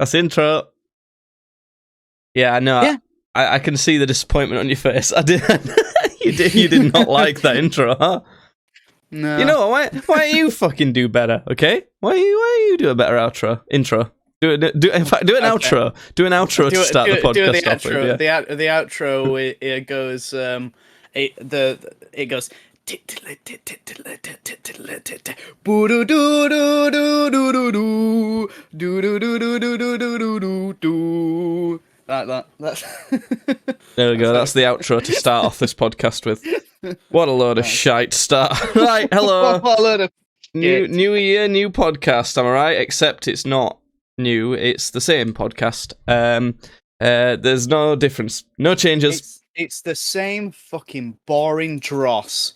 That's the intro. Yeah, I know. Yeah. I can see the disappointment on your face. I did. You did not like that intro, huh? No. You know what? Why don't you fucking do better? Okay? Why you do a better intro? In fact, do an outro. Do an outro to start the podcast off with. The outro it goes it goes that's There we go. That's the outro to start off this podcast with. What a load of shite to start. Right, hello. What a load of New year, new podcast, am I right? Except it's not new, it's the same podcast. There's no difference. No changes. It's the same fucking boring dross.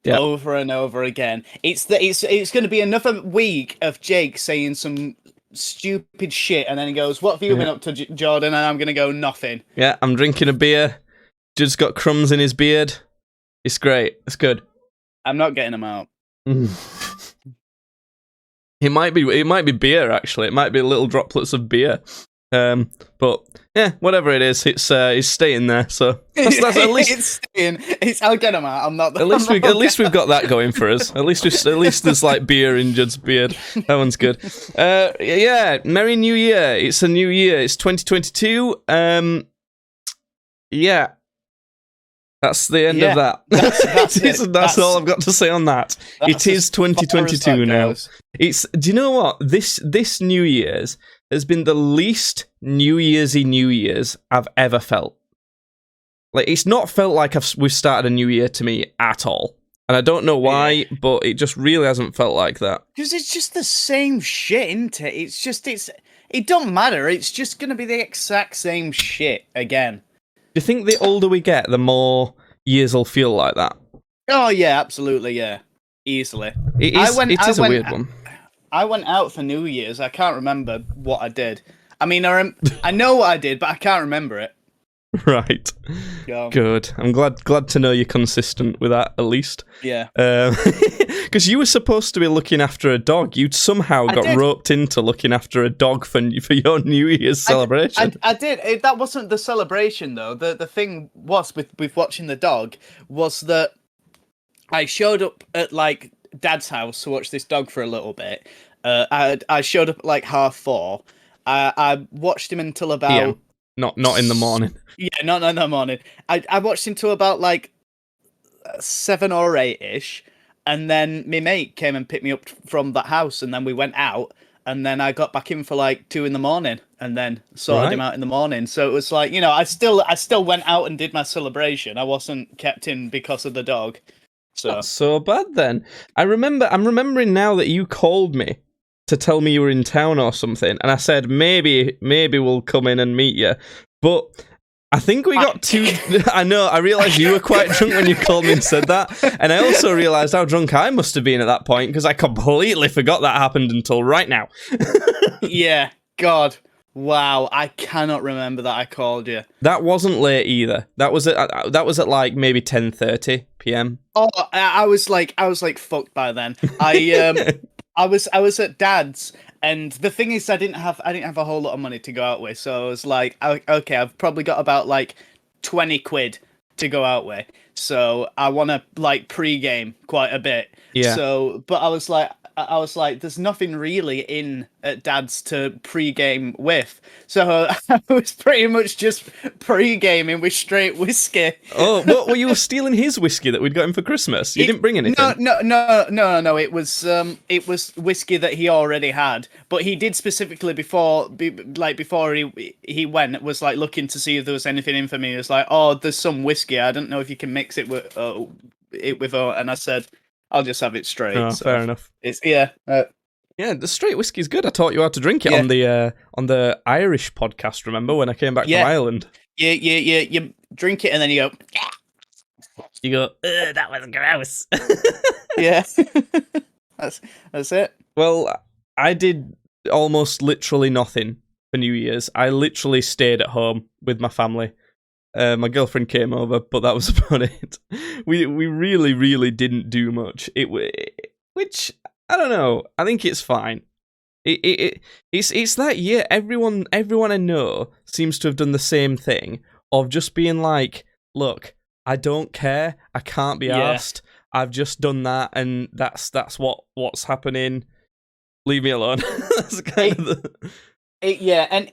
Yep. Over and over again. It's going to be another week of Jake saying some stupid shit, and then he goes, "What have you been up to, Jordan?" And I'm going to go, "Nothing." Yeah, I'm drinking a beer. Judd's got crumbs in his beard. It's great. It's good. I'm not getting them out. It might be beer actually. It might be little droplets of beer. But yeah, whatever it is, it's staying there. So that's at least it's staying. I'll get them out. I'm not. At least we've got that going for us. At least there's like beer in Judd's beard. That one's good. Yeah, Merry New Year. It's a new year. It's 2022. Yeah. That's the end of that. That's all I've got to say on that. It is 2022 now. Do you know what? This New Year's has been the least New Year's-y New Year's I've ever felt. Like, it's not felt like we've started a new year to me at all. And I don't know why, but it just really hasn't felt like that. Because it's just the same shit, isn't it? It don't matter. It's just going to be the exact same shit again. Do you think the older we get, the more years will feel like that? Oh, yeah, absolutely, yeah. Easily. It is a weird one. I went out for New Year's. I can't remember what I did. I mean, I know what I did, but I can't remember it. Right. Good. I'm glad to know you're consistent with that, at least. Yeah. Because you were supposed to be looking after a dog. You'd somehow got roped into looking after a dog for your New Year's celebration. I did. That wasn't the celebration, though. The thing was, with watching the dog, was that I showed up at, like, Dad's house to watch this dog for a little bit. I showed up at, like, 4:30. I watched him until about... Yeah. Not in the morning. Yeah, not in the morning. I watched him till about, like, 7 or 8-ish, and then my mate came and picked me up from that house, and then we went out, and then I got back in for, like, 2 in the morning, and then sorted him out in the morning. So it was like, you know, I still went out and did my celebration. I wasn't kept in because of the dog. So. Not so bad, then. I'm remembering now that you called me to tell me you were in town or something, and I said maybe we'll come in and meet you, but I think we got too... I know, I realised you were quite drunk when you called me and said that, and I also realised how drunk I must have been at that point, because I completely forgot that happened until right now. Yeah, God. Wow, I cannot remember that I called you. That wasn't late either. That was at like maybe 10:30 p.m. Oh, I was like fucked by then. I was at Dad's, and the thing is, I didn't have a whole lot of money to go out with, so I was like, okay, I've probably got about like 20 quid to go out with, so I want to like pre-game quite a bit. Yeah. So, but I was like, there's nothing really in at Dad's to pre-game with, so I was pretty much just pre-gaming with straight whiskey. Oh, what were you stealing his whiskey that we'd got him for Christmas? You didn't bring anything. No. It was whiskey that he already had, but he did specifically before he went, was like looking to see if there was anything in for me. It was like, oh, there's some whiskey. I don't know if you can mix it with and I said, I'll just have it straight. Oh, so fair enough. It's yeah, the straight whiskey's good. I taught you how to drink it on the Irish podcast. Remember when I came back from Ireland? Yeah. You drink it and then you go. You go. That was gross. Yeah, that's it. Well, I did almost literally nothing for New Year's. I literally stayed at home with my family. My girlfriend came over, but that was about it. We really, really didn't do much. Which I don't know. I think it's fine. It's that year. Everyone I know seems to have done the same thing of just being like, look, I don't care. I can't be asked. I've just done that, and that's what's happening. Leave me alone. That's kind of and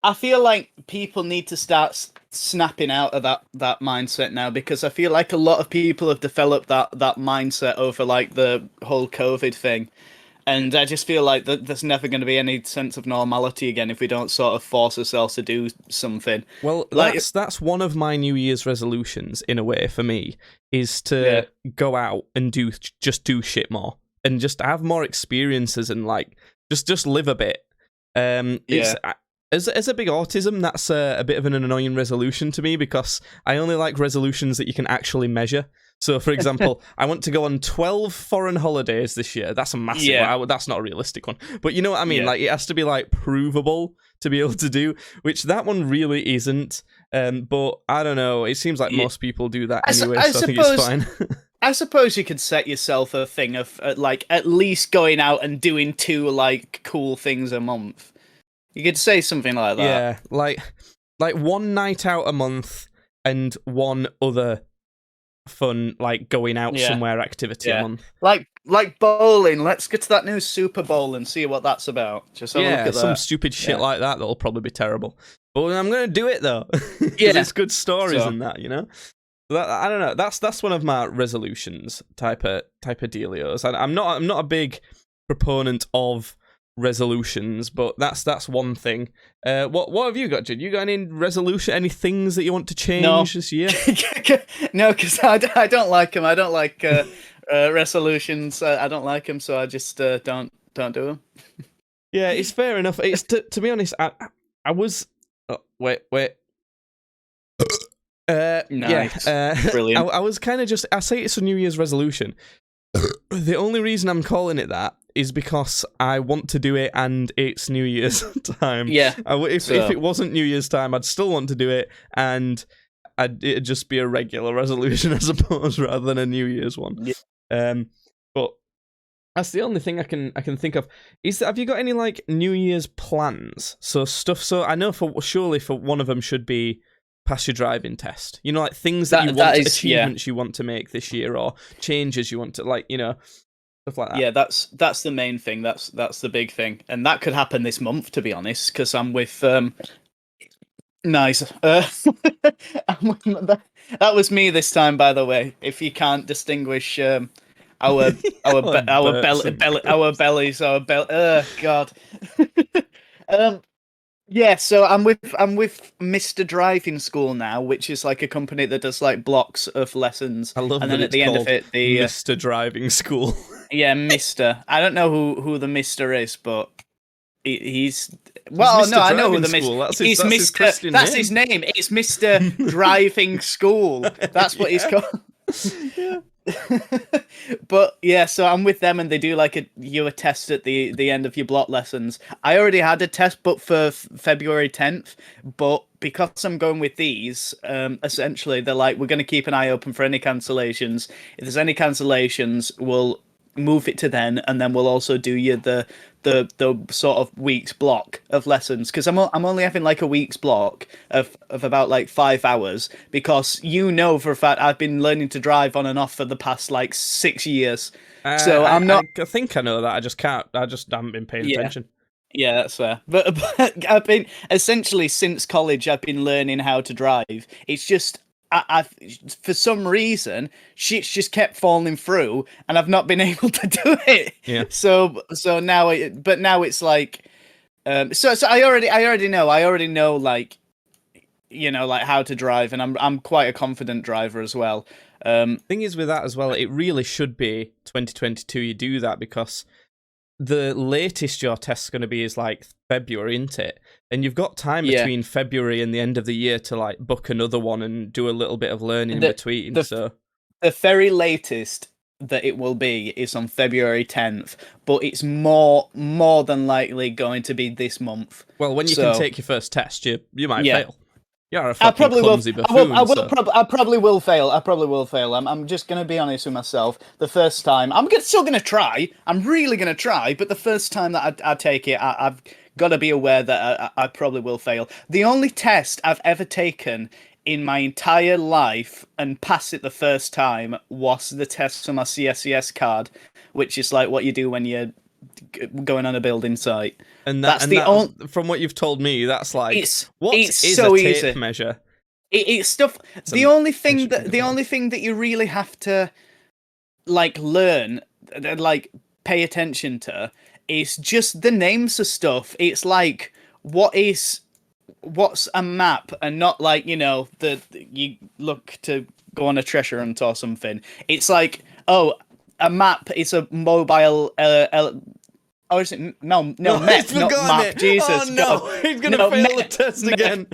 I feel like people need to start snapping out of that mindset now, because I feel like a lot of people have developed that mindset over like the whole COVID thing. And I just feel like there's never going to be any sense of normality again if we don't sort of force ourselves to do something. Well, like, that's one of my New Year's resolutions, in a way, for me, is to go out and do shit more and just have more experiences and like just live a bit. As a big autism, that's a bit of an annoying resolution to me, because I only like resolutions that you can actually measure. So, for example, I want to go on 12 foreign holidays this year. That's a massive one. That's not a realistic one. But you know what I mean? Like, it has to be, like, provable to be able to do, which that one really isn't. But I don't know. It seems like most people do that anyway, so I think it's fine. I suppose you could set yourself a thing of, like, at least going out and doing 2, like, cool things a month. You could say something like that. Yeah, like one night out a month and one other fun, like, going out somewhere activity a month. Like bowling. Let's get to that new Super Bowl and see what that's about. Just have a look at some that. stupid shit like that that'll probably be terrible. But I'm going to do it, though. Because it's good stories and that, you know? I don't know. That's one of my resolutions type of dealios. I'm not a big proponent of resolutions, but that's one thing. What have you got, Jude? You got any things that you want to change this year? No, because I don't like them. I don't like resolutions. I don't like them, so I just don't do them. Yeah, it's fair enough. It's to be honest, I was wait. Nice. Brilliant. I was kind of just. I say it's a New Year's resolution. The only reason I'm calling it that is because I want to do it, and it's New Year's time. Yeah. If it wasn't New Year's time, I'd still want to do it, and it'd just be a regular resolution, I suppose, rather than a New Year's one. Yeah. But that's the only thing I can think of. Have you got any like New Year's plans? So I know surely for one of them should be pass your driving test. You know, like things that you want, achievements you want to make this year, or changes you want to, like, you know, stuff like that. Yeah, that's the main thing. That's the big thing, and that could happen this month, to be honest, because I'm with nice. That was me this time, by the way. If you can't distinguish our bellies. God. Yeah, so I'm with Mr. Driving School now, which is like a company that does like blocks of lessons. I love and that then at the end of it, the Mr. Driving School. Yeah, Mr. I don't know who the Mr. is, but he's well, no, I know who the Mr. He's Mr. That's his name. It's Mr. Driving School. That's what he's called. Yeah. But yeah, so I'm with them, and they do like a test at the end of your block lessons. I already had a test booked for February 10th, but because I'm going with these, essentially they're like, we're going to keep an eye open for any cancellations. If there's any cancellations, we'll move it to then, and then we'll also do you the sort of week's block of lessons, because I'm only having like a week's block of about like 5 hours, because you know for a fact I've been learning to drive on and off for the past like 6 years. So I'm not. I think I know that. I just haven't been paying attention. Yeah, that's fair. But I've been essentially since college. I've been learning how to drive. It's just. I've for some reason shit's just kept falling through, and I've not been able to do it. Yeah. So now it's like, so I already know like, you know, like how to drive, and I'm quite a confident driver as well. Thing is with that as well, it really should be 2022 you do that, because the latest your test's going to be is like February, isn't it? And you've got time between February and the end of the year to like book another one and do a little bit of learning in between. So the very latest that it will be is on February 10th, but it's more than likely going to be this month. Well, when you can take your first test, you might fail. You're a fucking clumsy buffoon. I probably will fail. I'm just gonna be honest with myself. The first time, still gonna try. I'm really gonna try. But the first time that I take it, I've got to be aware that I probably will fail. The only test I've ever taken in my entire life and passed it the first time was the test for my CSCS card, which is like what you do when you're going on a building site. And from what you've told me, that's like it's so a tape easy. measure. It's stuff. The only thing that you really have to like learn, like pay attention to, is just the names of stuff. It's like what's a map, and not like, you know, you look to go on a treasure hunt or something. It's like, oh, a map is a mobile. Or is it map, not map? Jesus, oh no, God. He's gonna fail the test again.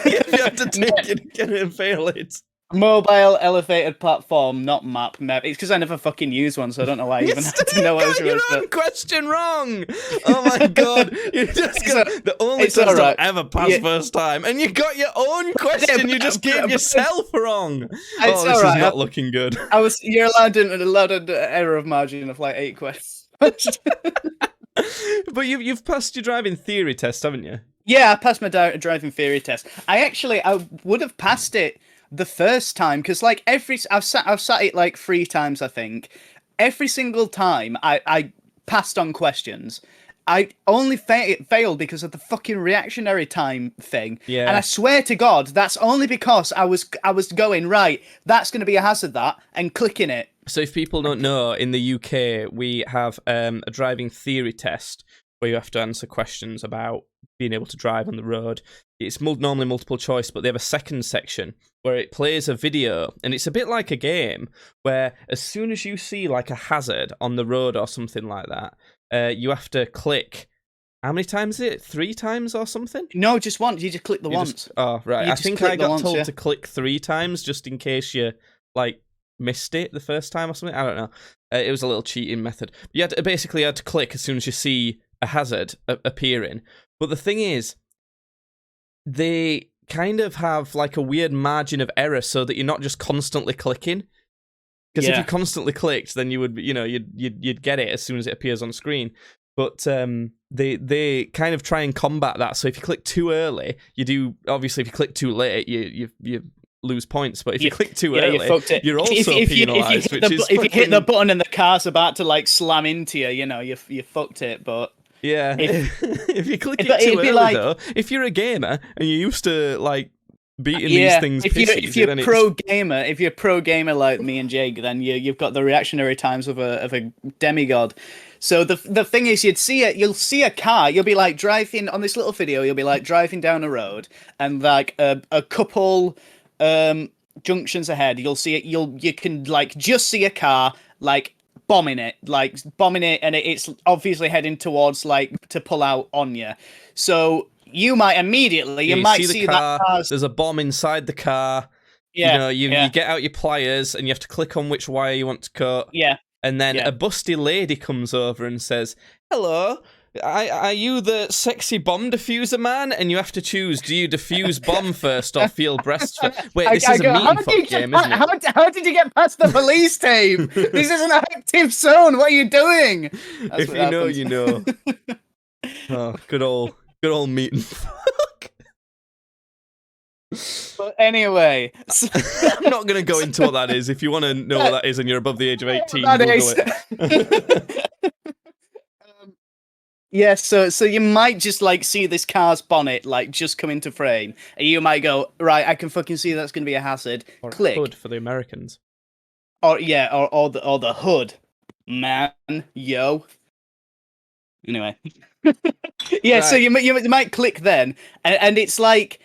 You have to take it again and fail it. Mobile elevated platform, not map. It's because I never fucking used one, so I don't know why I even had to know what it was. Your own question wrong. Oh my God, you're just gonna the only test I've ever passed first time, and you got your own question. You just gave yourself wrong. Oh, this is not looking good. You're allowed an error of margin of like 8 questions. But you've passed your driving theory test, haven't you? Yeah, I passed my driving theory test. I would have passed it the first time, because like I've sat it like 3 times, I think. Every single time I passed on questions. I only failed because of the fucking reactionary time thing. Yeah. And I swear to God, that's only because I was going, right, that's going to be a hazard, and clicking it. So if people don't know, in the UK, we have a driving theory test where you have to answer questions about being able to drive on the road. It's normally multiple choice, but they have a second section where it plays a video, and it's a bit like a game where as soon as you see like a hazard on the road or something like that, you have to click. How many times is it? 3 times or something? No, just once. You just click the once. Oh, right. I think I got told to click 3 times just in case you like missed it the first time or something. I don't know. It was a little cheating method. You had to click as soon as you see a hazard appearing. But the thing is, they kind of have like a weird margin of error so that you're not just constantly clicking. Because if you constantly clicked, then you would, you'd get it as soon as it appears on screen. But they kind of try and combat that. So if you click too early, you do. Obviously, if you click too late, you lose points. But if you click too early, you're also penalised. If you hit the button and the car's about to like slam into you, you fucked it. But yeah, if you click it too early, though, if you're a gamer and you're used to like beating these things, if you're a pro gamer like me and Jake, then you've got the reactionary times of a demigod. So the thing is, you'll see a car, you'll be like driving on this little video, you'll be like driving down a road, and like a couple junctions ahead, you'll see it. You can like just see a car like bombing it, and it's obviously heading towards like to pull out on you. So you might immediately you might see the car, that car's... there's a bomb inside the car. Yeah, you get out your pliers and you have to click on which wire you want to cut. Yeah. And then a busty lady comes over and says, "Hello, are you the sexy bomb diffuser man?" And you have to choose: do you defuse bomb first or feel breasts first? Wait, this is a meat and fuck game, isn't it? How did you get past the police team? This is an active zone. What are you doing? If you know, you know. Oh, good old meat and fuck. But anyway, I'm not going to go into what that is. If you want to know what that is and you're above the age of 18, Google it. Yeah, so you might just like see this car's bonnet like just come into frame, and you might go, right, I can fucking see that's going to be a hazard. Or click. Hood for the Americans. Or the hood, man, yo. Anyway, yeah. Right. So you might click then, and it's like,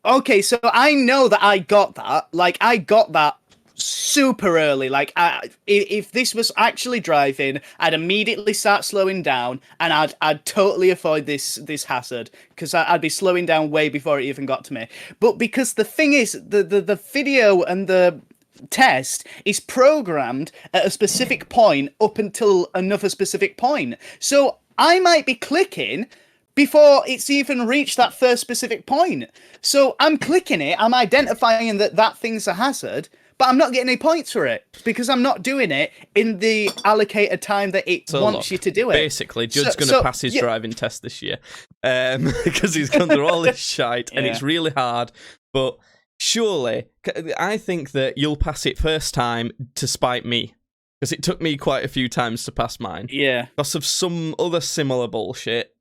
okay, so I know that I got that. Like I got that super early. Like if this was actually driving, I'd immediately start slowing down, and I'd totally avoid this hazard, because I'd be slowing down way before it even got to me. But because the thing is, the video and the test is programmed at a specific point up until another specific point. So I might be clicking, before it's even reached that first specific point. So I'm clicking it, I'm identifying that thing's a hazard, but I'm not getting any points for it because I'm not doing it in the allocated time that it wants you to do it. Basically, Judd's going to pass his driving test this year because he's gone through all this shite and it's really hard. But surely, I think that you'll pass it first time to spite me because it took me quite a few times to pass mine. Yeah. Because of some other similar bullshit.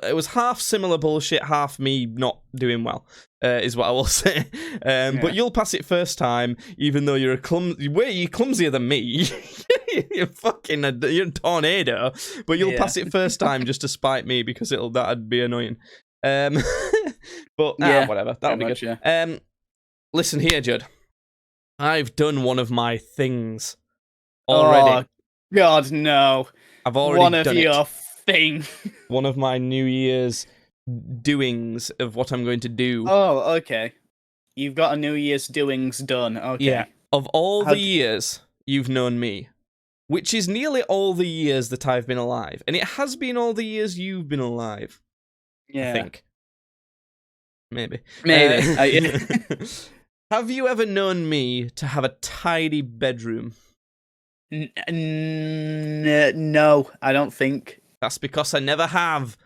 It was half similar bullshit, half me not doing well, is what I will say. But you'll pass it first time, even though you're you're clumsier than me. You're a tornado. But you'll pass it first time just to spite me because that'd be annoying. But whatever, that'll be good. Yeah. Listen here, Judd. I've done one of my things already. Oh, God, no! I've already one of done your it. Thing. One of my New Year's doings of what I'm going to do. Oh, okay. You've got a New Year's doings done. Okay. Yeah. Of all the years you've known me, which is nearly all the years that I've been alive, and it has been all the years you've been alive. Yeah. I think. Maybe. Have you ever known me to have a tidy bedroom? No, I don't think. That's because I never have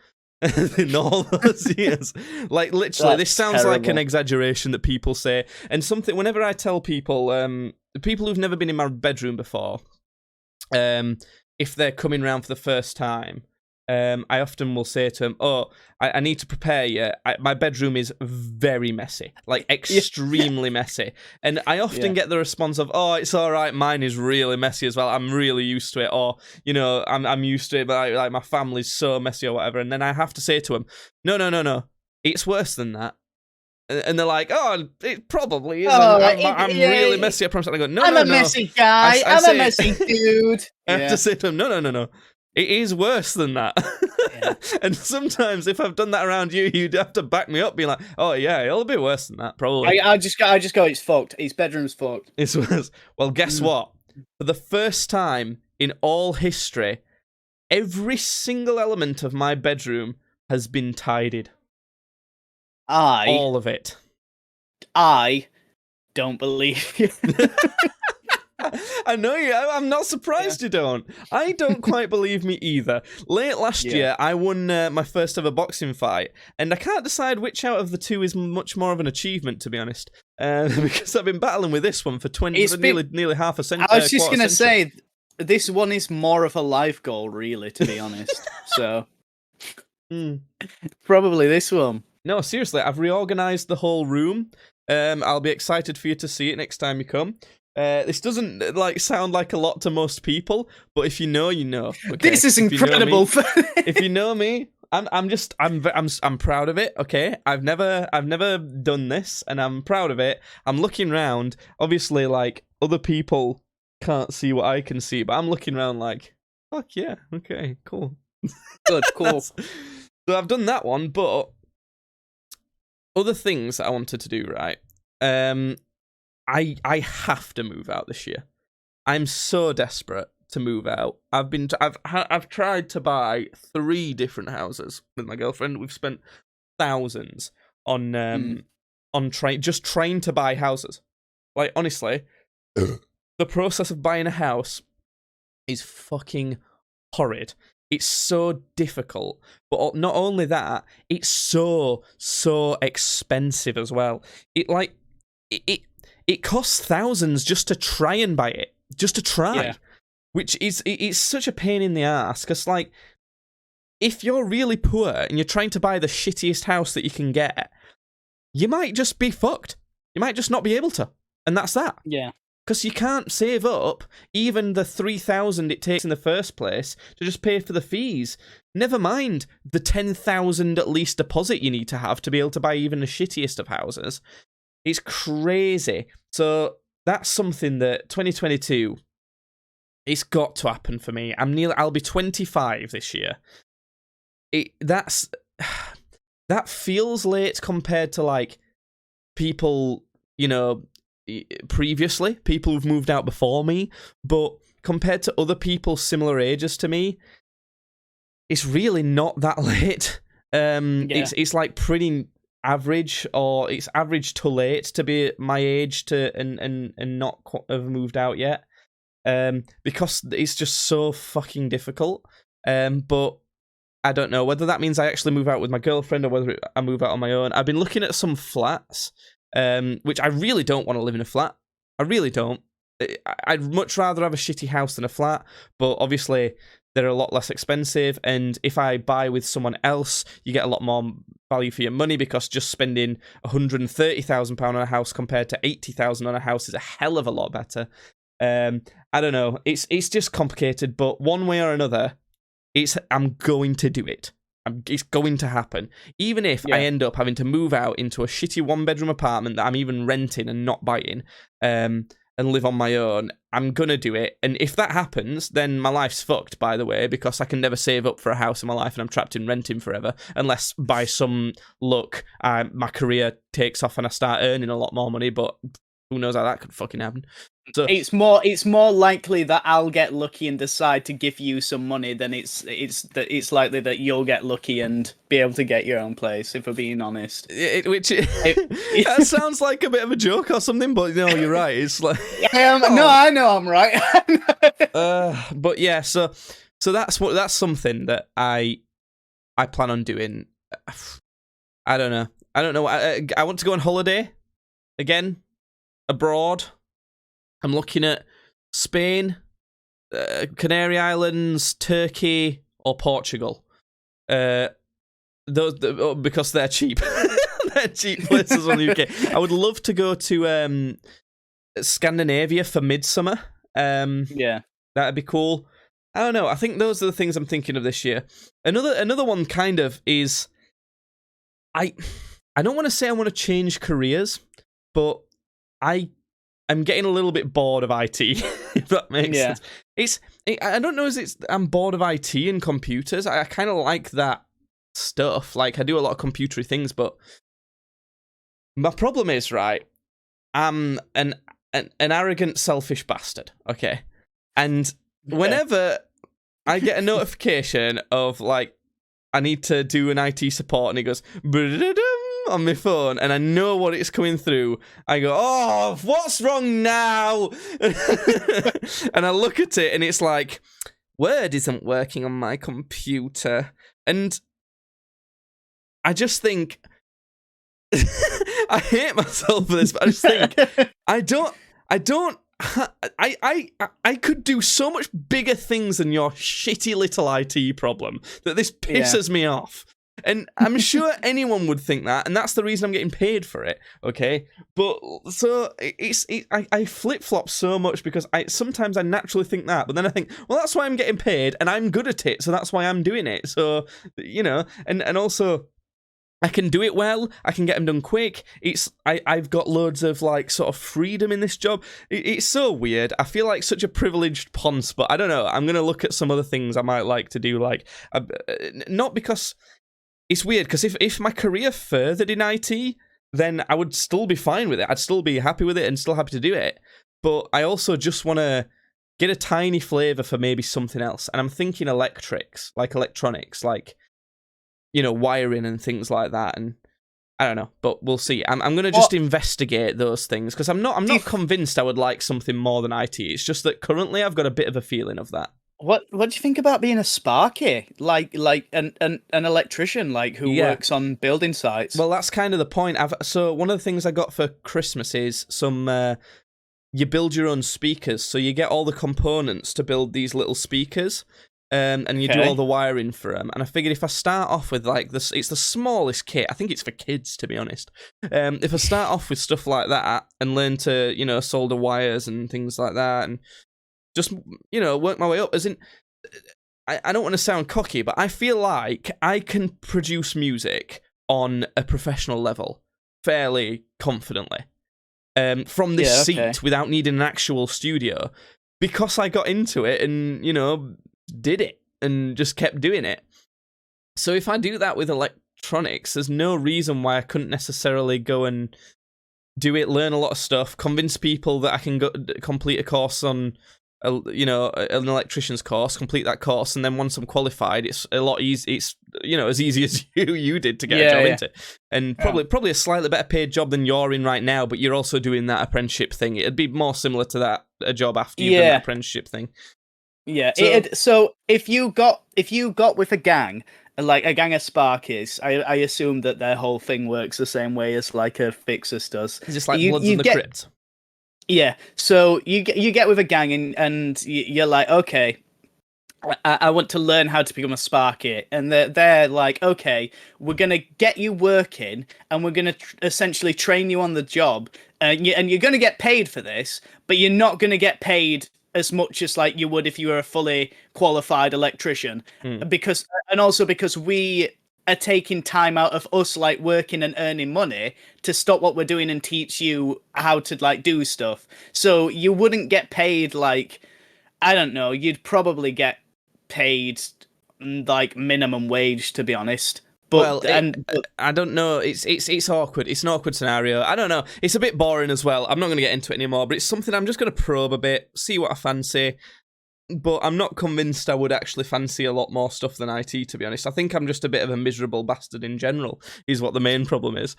in all those years. Like, literally, this sounds terrible. like an exaggeration that people say. And something, whenever I tell people, people who've never been in my bedroom before, if they're coming round for the first time, I often will say to them, I need to prepare you. My bedroom is very messy, like extremely messy. And I often get the response of, it's all right, mine is really messy as well. I'm really used to it. Or, I'm used to it, but like my family's so messy or whatever. And then I have to say to them, no. It's worse than that. And they're like, it probably is. I'm really messy. I promise. And I go, no, I'm a messy guy. I'm a messy dude. I have to say to them, no. It is worse than that. Yeah. And sometimes if I've done that around you, you'd have to back me up, being like, it'll be worse than that, probably. I just go, it's fucked. His bedroom's fucked. It's worse. Well, guess what? For the first time in all history, every single element of my bedroom has been tidied. All of it. I don't believe you. I know you. I'm not surprised you don't. I don't quite believe me either. Late last year, I won my first ever boxing fight, and I can't decide which out of the two is much more of an achievement, to be honest. Because I've been battling with this one for nearly half a century. I was just going to say, this one is more of a life goal, really, to be honest. So, probably this one. No, seriously, I've reorganized the whole room. I'll be excited for you to see it next time you come. This doesn't sound like a lot to most people, but if you know, you know. Okay? This is incredible. If you know me, I'm proud of it. Okay, I've never done this, and I'm proud of it. I'm looking round. Obviously, other people can't see what I can see, but I'm looking around like, fuck yeah, okay, cool, good, cool. So I've done that one, but other things that I wanted to do, right? I have to move out this year. I'm so desperate to move out. I've tried to buy 3 different houses with my girlfriend. We've spent thousands on trying to buy houses. Like, honestly, the process of buying a house is fucking horrid. It's so difficult, but not only that, it's so expensive as well. It costs thousands just to try and buy it, just to try, which is it's such a pain in the ass. Because if you're really poor and you're trying to buy the shittiest house that you can get, you might just be fucked. You might just not be able to, and that's that. Yeah. Because you can't save up even the 3,000 it takes in the first place to just pay for the fees. Never mind the 10,000 at least deposit you need to have to be able to buy even the shittiest of houses. It's crazy. So that's something that 2022, it's got to happen for me. I'll be 25 this year. That feels late compared to people, previously, people who've moved out before me, but compared to other people similar ages to me, it's really not that late. It's like pretty average, or it's average to late to be my age to and not have moved out yet. Because it's just so fucking difficult. But I don't know whether that means I actually move out with my girlfriend or whether I move out on my own. I've been looking at some flats, which I really don't want to live in a flat. I really don't. I'd much rather have a shitty house than a flat, but obviously they're a lot less expensive, and if I buy with someone else, you get a lot more value for your money, because just spending £130,000 on a house compared to £80,000 on a house is a hell of a lot better. I don't know. It's just complicated, but one way or another, I'm going to do it. It's going to happen. Even if I end up having to move out into a shitty one-bedroom apartment that I'm even renting and not buying, and live on my own, I'm gonna do it. And if that happens, then my life's fucked, by the way, because I can never save up for a house in my life and I'm trapped in renting forever, unless by some luck my career takes off and I start earning a lot more money, but who knows how that could fucking happen. So it's more likely that I'll get lucky and decide to give you some money than it's likely that you'll get lucky and be able to get your own place, if we're being honest. That sounds like a bit of a joke or something, but no, you're right. It's like no, I know I'm right. But yeah, so that's something that I plan on doing. I don't know. I want to go on holiday again, abroad. I'm looking at Spain, Canary Islands, Turkey, or Portugal. Because they're cheap. They're cheap places on the UK. I would love to go to Scandinavia for midsummer. Yeah, that'd be cool. I don't know. I think those are the things I'm thinking of this year. Another one kind of is I don't want to say I want to change careers, but I'm getting a little bit bored of IT, if that makes sense. I don't know I'm bored of IT and computers. I kind of like that stuff. Like, I do a lot of computery things, but my problem is, right, I'm an arrogant, selfish bastard, okay? And whenever I get a notification of, like, I need to do an IT support, and it goes on my phone, and I know what it's coming through, I go, oh, what's wrong now? And I look at it, and it's like, Word isn't working on my computer. And I just think, I hate myself for this, but I just think, I could do so much bigger things than your shitty little IT problem that this pisses me off. And I'm sure anyone would think that, and that's the reason I'm getting paid for it, okay? But, so, I flip-flop so much because sometimes I naturally think that, but then I think, well, that's why I'm getting paid, and I'm good at it, so that's why I'm doing it. So, you know, and also, I can do it well, I can get them done quick, I've got loads of, like, sort of freedom in this job. It's so weird. I feel like such a privileged ponce, but I don't know, I'm going to look at some other things I might like to do, like, not because... It's weird, because if my career furthered in IT, then I would still be fine with it. I'd still be happy with it and still happy to do it. But I also just want to get a tiny flavour for maybe something else. And I'm thinking electronics, like, you know, wiring and things like that. And I don't know, but we'll see. I'm going to just investigate those things, because I'm not convinced I would like something more than IT. It's just that currently I've got a bit of a feeling of that. What do you think about being a sparky, like an electrician, like who works on building sites? Well, that's kind of the point. So one of the things I got for Christmas is some. You build your own speakers, so you get all the components to build these little speakers, and you do all the wiring for them. And I figured if I start off with like this, it's the smallest kit. I think it's for kids, to be honest. If I start off with stuff like that and learn to, solder wires and things like that, and just, work my way up. As in, I don't want to sound cocky, but I feel like I can produce music on a professional level fairly confidently from this seat without needing an actual studio, because I got into it and, did it and just kept doing it. So if I do that with electronics, there's no reason why I couldn't necessarily go and do it, learn a lot of stuff, convince people that I can go complete a course on an electrician's course, complete that course, and then once I'm qualified, it's a lot easy. It's as easy as you did to get a job into, and probably a slightly better paid job than you're in right now. But you're also doing that apprenticeship thing. It'd be more similar to that, a job after you've done that apprenticeship thing. Yeah. So if you got with a gang, like a gang of Sparkies, I assume that their whole thing works the same way as like a Fixus does. It's just like Bloods in the Crypt. Yeah. So you get with a gang and you're like, okay, I want to learn how to become a Sparky, and they're like, okay, we're gonna get you working, and we're gonna essentially train you on the job, and you're gonna get paid for this, but you're not gonna get paid as much as like you would if you were a fully qualified electrician, because we are taking time out of us like working and earning money to stop what we're doing and teach you how to like do stuff. So you wouldn't get paid like, I don't know, you'd probably get paid like minimum wage, to be honest. But I don't know. It's awkward. It's an awkward scenario. I don't know. It's a bit boring as well. I'm not going to get into it anymore, but it's something I'm just going to probe a bit, see what I fancy. But I'm not convinced I would actually fancy a lot more stuff than IT, to be honest. I think I'm just a bit of a miserable bastard in general, is what the main problem is.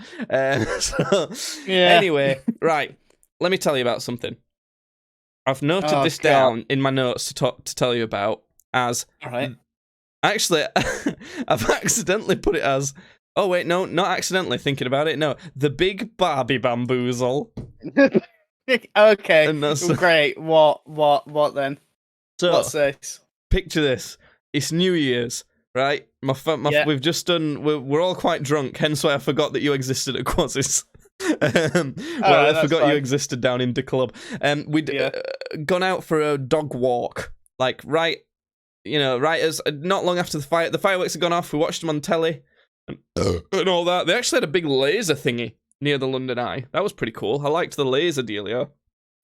Anyway, right. Let me tell you about something. I've noted this down in my notes to tell you about as... All right. Actually, I've accidentally put it as... Oh, wait, no, not accidentally thinking about it. No, the Big Barbie Bamboozle. Okay, great. What then? So, what's this? Picture this. It's New Year's, right? We've just done... We're all quite drunk, hence why I forgot that you existed at Quazz's. I forgot you existed down in the club. We'd gone out for a dog walk, like right as not long after the fireworks had gone off. We watched them on telly and all that. They actually had a big laser thingy near the London Eye. That was pretty cool. I liked the laser dealio.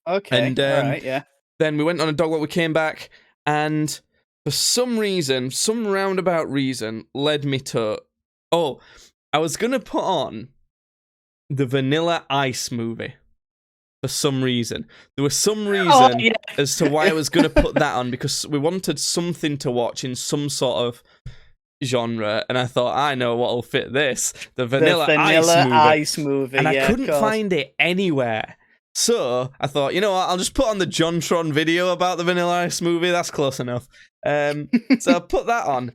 Okay, and all right, yeah. Then we went on a dog walk. We came back, and for some reason, some roundabout reason, led me to I was gonna put on the Vanilla Ice movie. For some reason. There was some reason as to why I was going to put that on, because we wanted something to watch in some sort of genre, and I thought, I know what'll fit this. The Vanilla Ice movie. And I couldn't find it anywhere. So I thought, you know what, I'll just put on the JonTron video about the Vanilla Ice movie. That's close enough. So I put that on.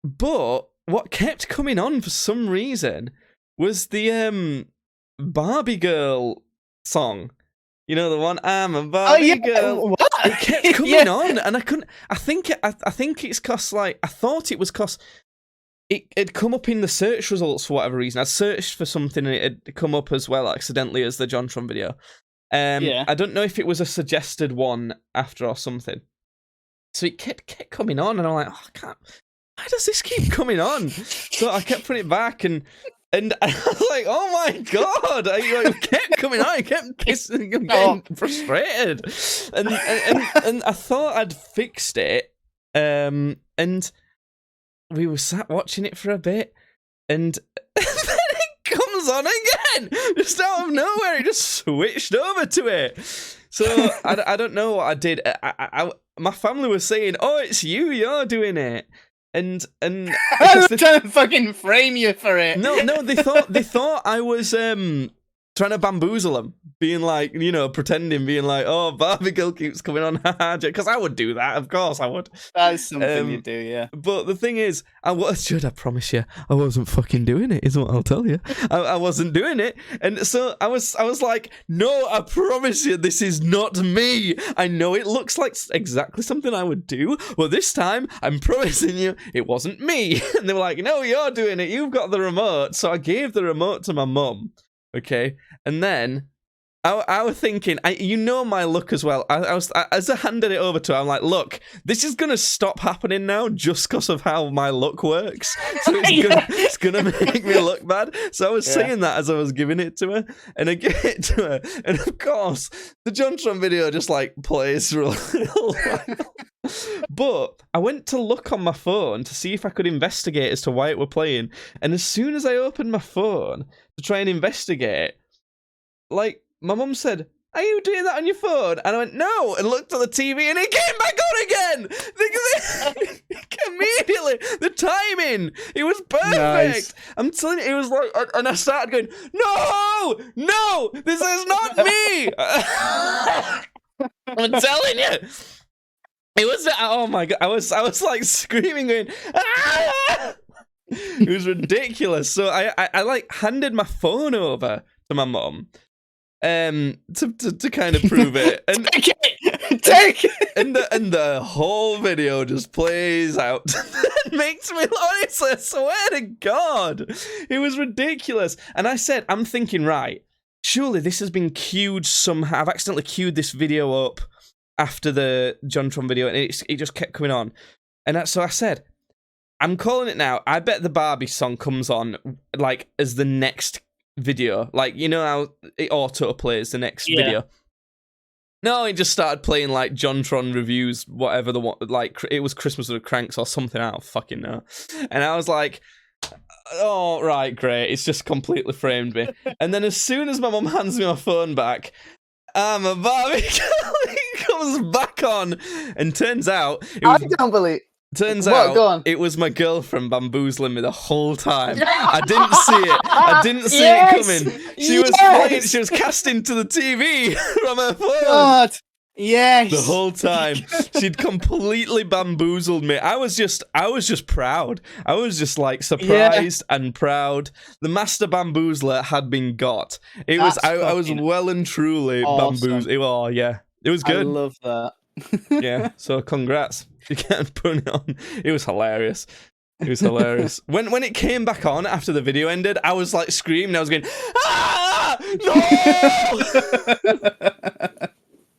But what kept coming on for some reason was the Barbie Girl song. You know the one, I'm a Barbie girl. What? It kept coming on, and I couldn't. I think it's cause like I thought it was cause it'd come up in the search results for whatever reason. I searched for something and it'd come up as well accidentally as the JonTron video. I don't know if it was a suggested one after or something. So it kept coming on, and I'm like, I can't. Why does this keep coming on? So I kept putting it back, and I was like, oh my god! It kept coming on. I kept kissing. I'm getting frustrated, and I thought I'd fixed it. And we were sat watching it for a bit, and then it comes on again, just out of nowhere. It just switched over to it. So I don't know what I did. My family was saying, "Oh, it's you. You're doing it." And I was trying to fucking frame you for it. No, they thought I was trying to bamboozle them, being like, pretending, being like, oh, Barbie Girl keeps coming on, because I would do that, of course I would. That's something you do, yeah. But the thing is, I promise you, I wasn't fucking doing it, is what I'll tell you. I wasn't doing it, and so I was like, no, I promise you, this is not me. I know it looks like exactly something I would do, but this time, I'm promising you, it wasn't me. And they were like, no, you're doing it, you've got the remote. So I gave the remote to my mum. Okay, and then I was thinking, my look as well. As I handed it over to her, I'm like, look, this is gonna stop happening now just because of how my look works. So it's gonna make me look bad. So I was saying that as I was giving it to her, and I give it to her, and of course the JonTron video just like plays for a little while. But I went to look on my phone to see if I could investigate as to why it were playing, and as soon as I opened my phone to try and investigate, like, my mum said, are you doing that on your phone? And I went, no, and looked at the TV, and it came back on again. Immediately, the timing, it was perfect. Nice. I'm telling you, it was like, and I started going, no, this is not me. I'm telling you. It was, oh my God, I was like screaming, going, ah! It was ridiculous. So I like handed my phone over to my mum to kind of prove it. And take it. And the whole video just plays out. It makes me, honestly, I swear to God, it was ridiculous. And I said, I'm thinking, right, surely this has been queued somehow. I've accidentally queued this video up after the JonTron video, and it just kept coming on. And so I said, I'm calling it now. I bet the Barbie song comes on like as the next video. Like, you know how it auto plays the next video? No, it just started playing like JonTron reviews, whatever the one, like it was Christmas with the Cranks or something, I don't fucking know. And I was like, oh, right, great. It's just completely framed me. And then as soon as my mum hands me my phone back, I'm a Barbie girl. Comes back on, and turns out I can't believe. Turns out it was my girlfriend bamboozling me the whole time. I didn't see it. I didn't see it coming. She was playing. She was casting to the TV from her phone. God. Yes. The whole time. She'd completely bamboozled me. I was just proud. I was just like surprised and proud. The master bamboozler had been got. It was I was well and truly bamboozled. Oh yeah. It was good. I love that. Yeah, so congrats. You can't put it on. It was hilarious. It was hilarious. When it came back on after the video ended, I was like screaming. I was going, ah!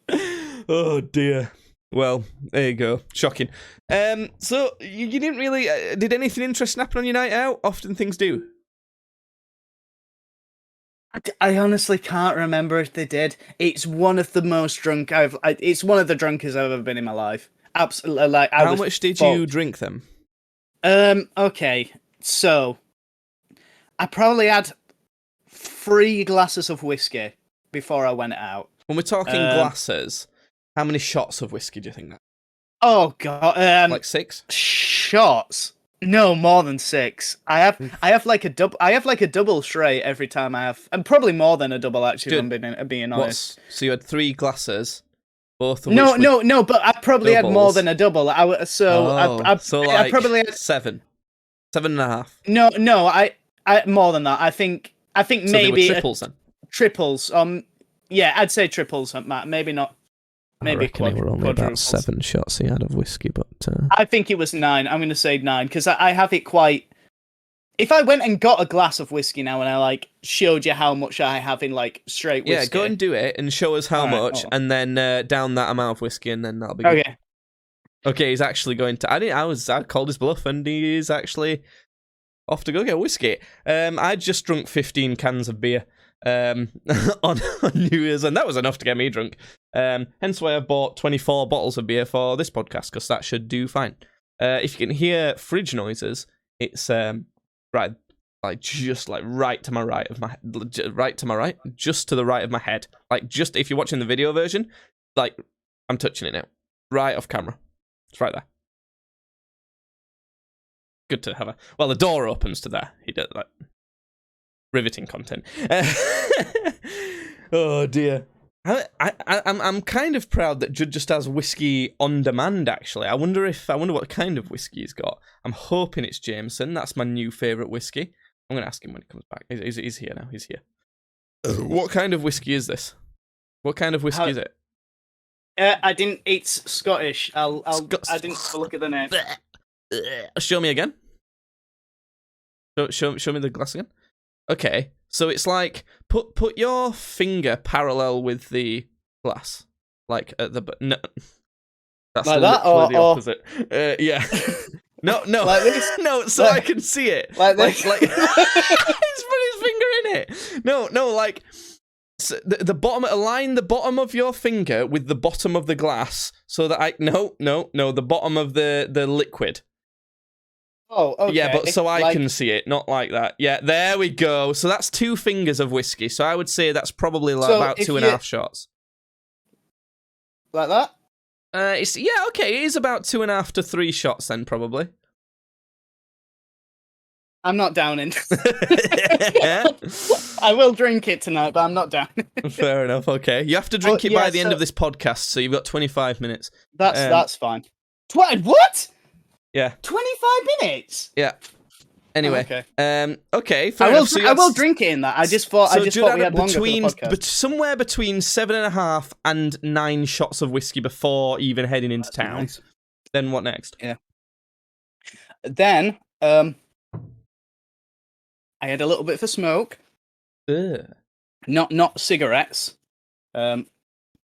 No! Oh dear. Well, there you go. Shocking. So you didn't really did anything interesting happen on your night out? Often things do. I honestly can't remember if they did. It's one of the most drunk it's one of the drunkest I've ever been in my life. Absolutely. Like, how much did you drink them? Okay, so I probably had 3 glasses of whiskey before I went out. When we're talking glasses, how many shots of whiskey do you think that? Oh God, like 6 shots. No, more than 6. I have like a double straight every time I have, and probably more than a double actually. If I'm being honest. So you had 3 glasses, both of no, but I probably doubles. had more than a double. I probably had 7, 7.5. No, I more than that. I think so maybe they were triples then. Triples. Yeah, I'd say triples, Matt. Maybe not. Maybe I reckon it were only about 7 shots he had of whiskey, but I think it was 9. I'm going to say 9 because I have it quite. If I went and got a glass of whiskey now and I like showed you how much I have in like straight whiskey, yeah, go and do it and show us how much, and then down that amount of whiskey, and then that'll be good. Okay. Okay, he's actually going to. I called his bluff, and he is actually off to go get whiskey. I just drunk 15 cans of beer on New Year's, and that was enough to get me drunk. Hence why I bought 24 bottles of beer for this podcast, because that should do fine. If you can hear fridge noises, it's right to my right of my just to the right of my head. Like, just if you're watching the video version, like I'm touching it now, right off camera. It's right there. Good to have well, the door opens to there. He does like riveting content. Oh dear. I'm kind of proud that Judd just has whiskey on demand. Actually, I wonder what kind of whiskey he's got. I'm hoping it's Jameson. That's my new favourite whiskey. I'm gonna ask him when he comes back. He's here now. He's here. What kind of whiskey is this? What kind of whiskey is it? I didn't. It's Scottish. I didn't have a look at the name. Show me again. Show me the glass again. Okay, so it's like put your finger parallel with the glass, like at the no. That's like that, or the opposite. Yeah. No, like this? No, so I can see it. Like this? Like he's put his finger in it. No, like so the bottom. Align the bottom of your finger with the bottom of the glass, so that no, the bottom of the liquid. Oh, okay. Yeah, but so I can see it, not like that. Yeah, there we go. So that's 2 fingers of whiskey. So I would say that's probably about 2.5 shots. like that. Okay. It is about 2.5 to 3 shots then, probably. I'm not down in. I will drink it tonight, but I'm not down. Fair enough. Okay, you have to drink it by the end of this podcast, so you've got 25 minutes. That's fine. What? Yeah. 25 minutes. Yeah. Anyway. Okay. Okay. Fair enough. I will drink it in that. I just thought we had longer for the podcast. But somewhere between 7.5 and 9 shots of whiskey before even heading into town. Nice. Then what next? Yeah. Then I had a little bit for smoke. Ugh. Not cigarettes. But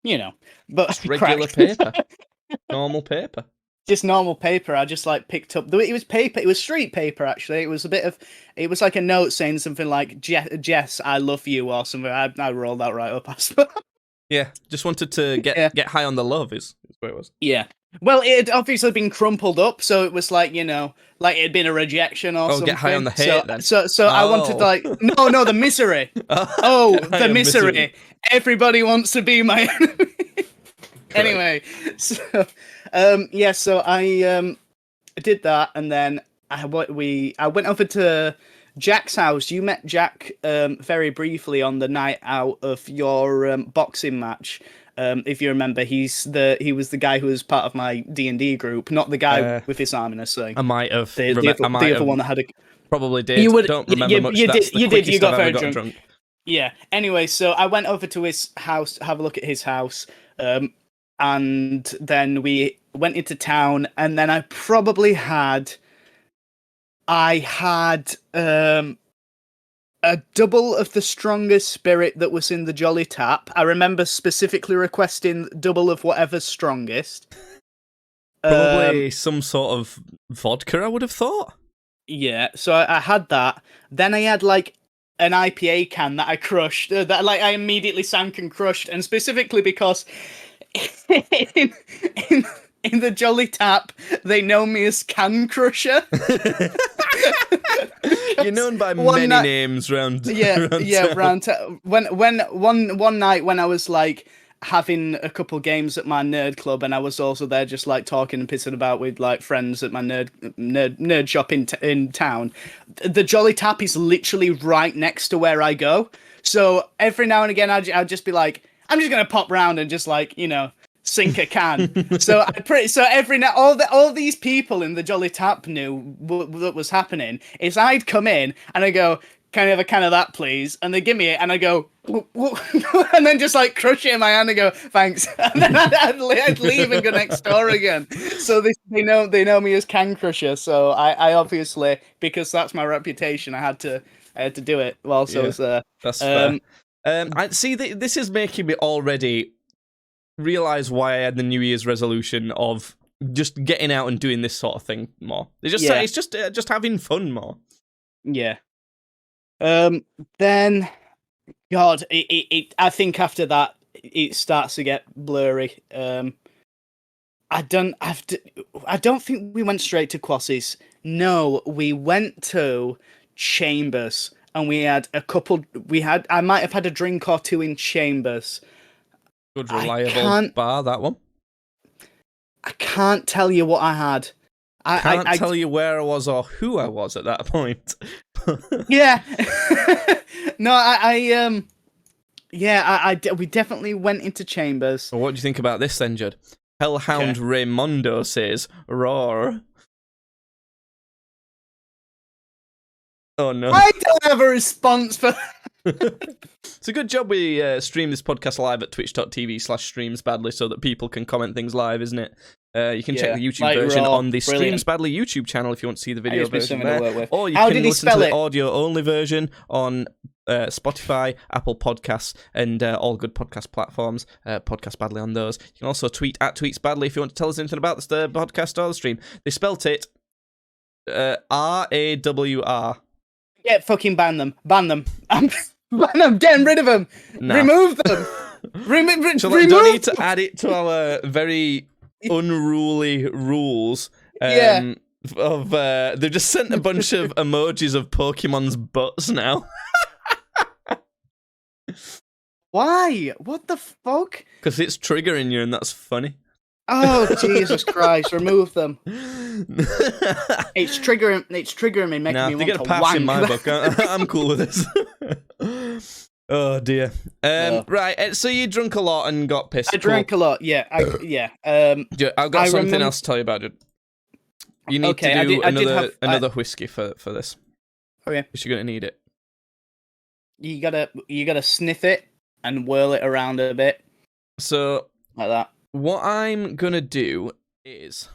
just regular paper. Normal paper. Just normal paper. I just picked up. It was paper. It was street paper. Actually, it was like a note saying something like "Jess, I love you" or something. I rolled that right up. Yeah, just wanted to get high on the love. Is what it was. Yeah. Well, it had obviously been crumpled up, so it was like it had been a rejection or something. Get high on the hate then. So I wanted no, the misery. The misery. Everybody wants to be my enemy. Anyway, so so I did that, and then I went over to Jack's house. You met Jack very briefly on the night out of your boxing match. If you remember, he was the guy who was part of my D&D group, not the guy with his arm in a sling. I might have. The other one that had a. Probably did. You don't remember much. You did. You got very drunk. Yeah. Anyway, so I went over to his house, have a look at his house, and then we went into town, and then I had a double of the strongest spirit that was in the Jolly Tap. I remember specifically requesting double of whatever's strongest. Probably some sort of vodka, I would have thought. Yeah, so I had that. Then I had an IPA can that I crushed, that I immediately sank and crushed, and specifically because in the Jolly Tap, they know me as Can Crusher. You're known by many names round. One night when I was having a couple games at my nerd club, and I was also there just talking and pissing about with friends at my nerd shop in town. The Jolly Tap is literally right next to where I go, so every now and again I'd just be like, I'm just gonna pop round and just sink a can. So every now all these people in the Jolly Tap knew what was happening. Is I'd come in and I go, "Can I have a can of that, please?" And they give me it, and I go, and then just crush it in my hand and go, "Thanks." And then I'd leave and go next door again. So they know me as Can Crusher. So I obviously, because that's my reputation, I had to do it whilst I was there. That's fair. I see. This is making me already realize why I had the New Year's resolution of just getting out and doing this sort of thing more. It's just having fun more. Yeah. Then, God, I think after that it starts to get blurry. I don't think we went straight to Quassies. No, we went to Chambers, and we had I might have had a drink or two in Chambers. Good, reliable bar, that one. I can't tell you what I had. I can't tell you where I was or who I was at that point. Yeah. No, we definitely went into Chambers. Well, what do you think about this then, Judd? Hellhound Raymondo says, roar. Oh no. I don't have a response for It's a good job we stream this podcast live at twitch.tv/streamsbadly so that people can comment things live, isn't it? You can check the YouTube version on the Streams Badly YouTube channel if you want to see the video version there. Or you can listen to the audio-only version on Spotify, Apple Podcasts, and all good podcast platforms. Podcast Badly on those. You can also tweet at TweetsBadly if you want to tell us anything about the podcast or the stream. They spelt it RAWR. Yeah, fucking ban them. Ban them. Ban them. Getting rid of them. Nah. Remove them. Don't need to add it to our very unruly rules. They've just sent a bunch of emojis of Pokemon's butts now. Why? What the fuck? Because it's triggering you, and that's funny. Oh Jesus Christ! Remove them. It's triggering me, making me want to get a pass in my book. I'm cool with this. Oh dear. Right. So you drunk a lot and got pissed. I drank a lot. Yeah. I've got something else to tell you about it. You need to do another whiskey for this. Okay. Because you're gonna need it. You gotta sniff it and whirl it around a bit. So like that. What I'm gonna do is,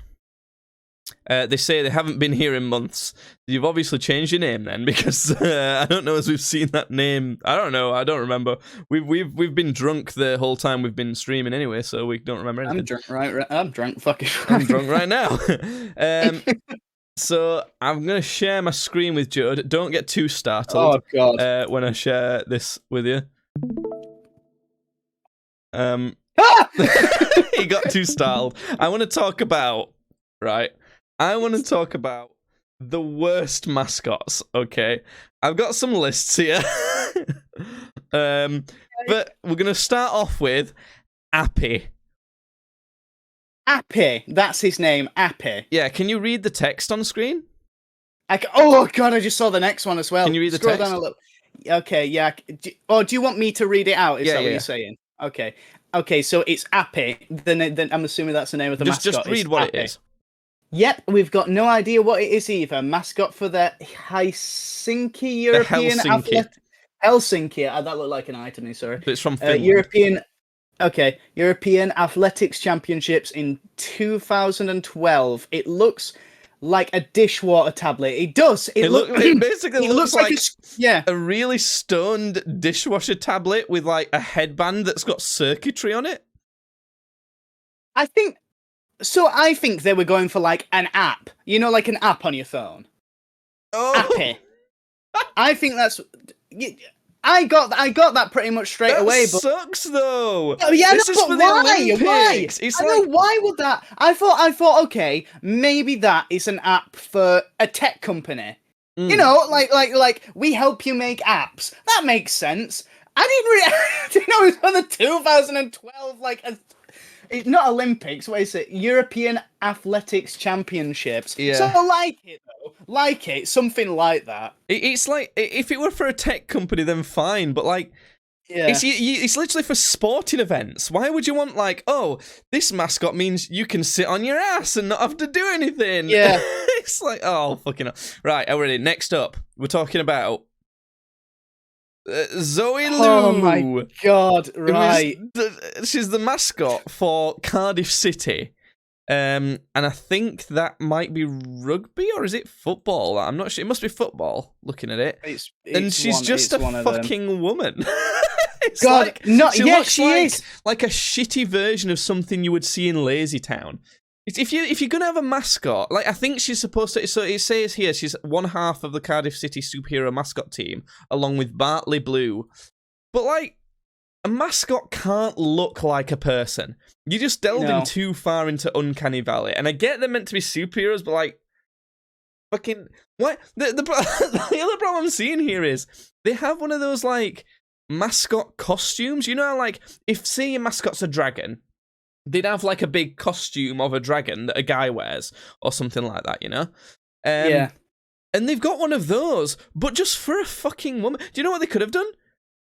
they say they haven't been here in months. You've obviously changed your name then, because I don't know as we've seen that name. I don't know. I don't remember. We've been drunk the whole time we've been streaming anyway, so we don't remember anything. I'm drunk, right? I'm drunk. Fucking. I'm drunk right now. So I'm gonna share my screen with Joe. Don't get too startled. Oh God. When I share this with you. He got too startled. I want to talk about the worst mascots, okay? I've got some lists here. But we're going to start off with Appy. Appy, that's his name, Appy. Yeah, can you read the text on screen? Oh God, I just saw the next one as well. Can you read the Scroll text? Down a little. Okay, yeah. Do you want me to read it out? Is that what you're saying? Okay, so it's Appy. Then I'm assuming that's the name of the mascot. Just read what it is. Yep, we've got no idea what it is either. Mascot for the Helsinki European Helsinki. That looked like an item. Sorry, but it's from Finland. European Athletics Championships in 2012. It looks like a dishwater tablet. It does. It basically looks like a really stoned dishwasher tablet with like a headband that's got circuitry on it. I think they were going for like an app. You know, like an app on your phone. Oh. Appy. I think that's. I got that pretty much straight away. But sucks though. Oh, yeah, this is for the Olympics. Why? Why would that? I thought, okay, maybe that is an app for a tech company. You know, like we help you make apps. That makes sense. I didn't know it was for the 2012 it's not Olympics. What is it? European Athletics Championships. Yeah. So I like it, something like that. It's like if it were for a tech company, then fine. But like, yeah, it's literally for sporting events. Why would you want this mascot means you can sit on your ass and not have to do anything? Yeah, it's like fucking hell. Right, already. Next up, we're talking about Zoe Lou. Oh my God! Right, she's the mascot for Cardiff City. And I think that might be rugby, or is it football? I'm not sure. It must be football, looking at it. And she's just a fucking woman. God, she looks is like a shitty version of something you would see in Lazy Town. If you're gonna have a mascot, like I think she's supposed to. So it says here she's one half of the Cardiff City superhero mascot team, along with Bartley Blue. But like, a mascot can't look like a person. You just delving too far into Uncanny Valley. And I get they're meant to be superheroes, but like, fucking what? The other problem I'm seeing here is they have one of those like mascot costumes. You know, like if say your mascot's a dragon, they'd have like a big costume of a dragon that a guy wears or something like that, you know? Yeah. And they've got one of those, but just for a fucking woman. Do you know what they could have done?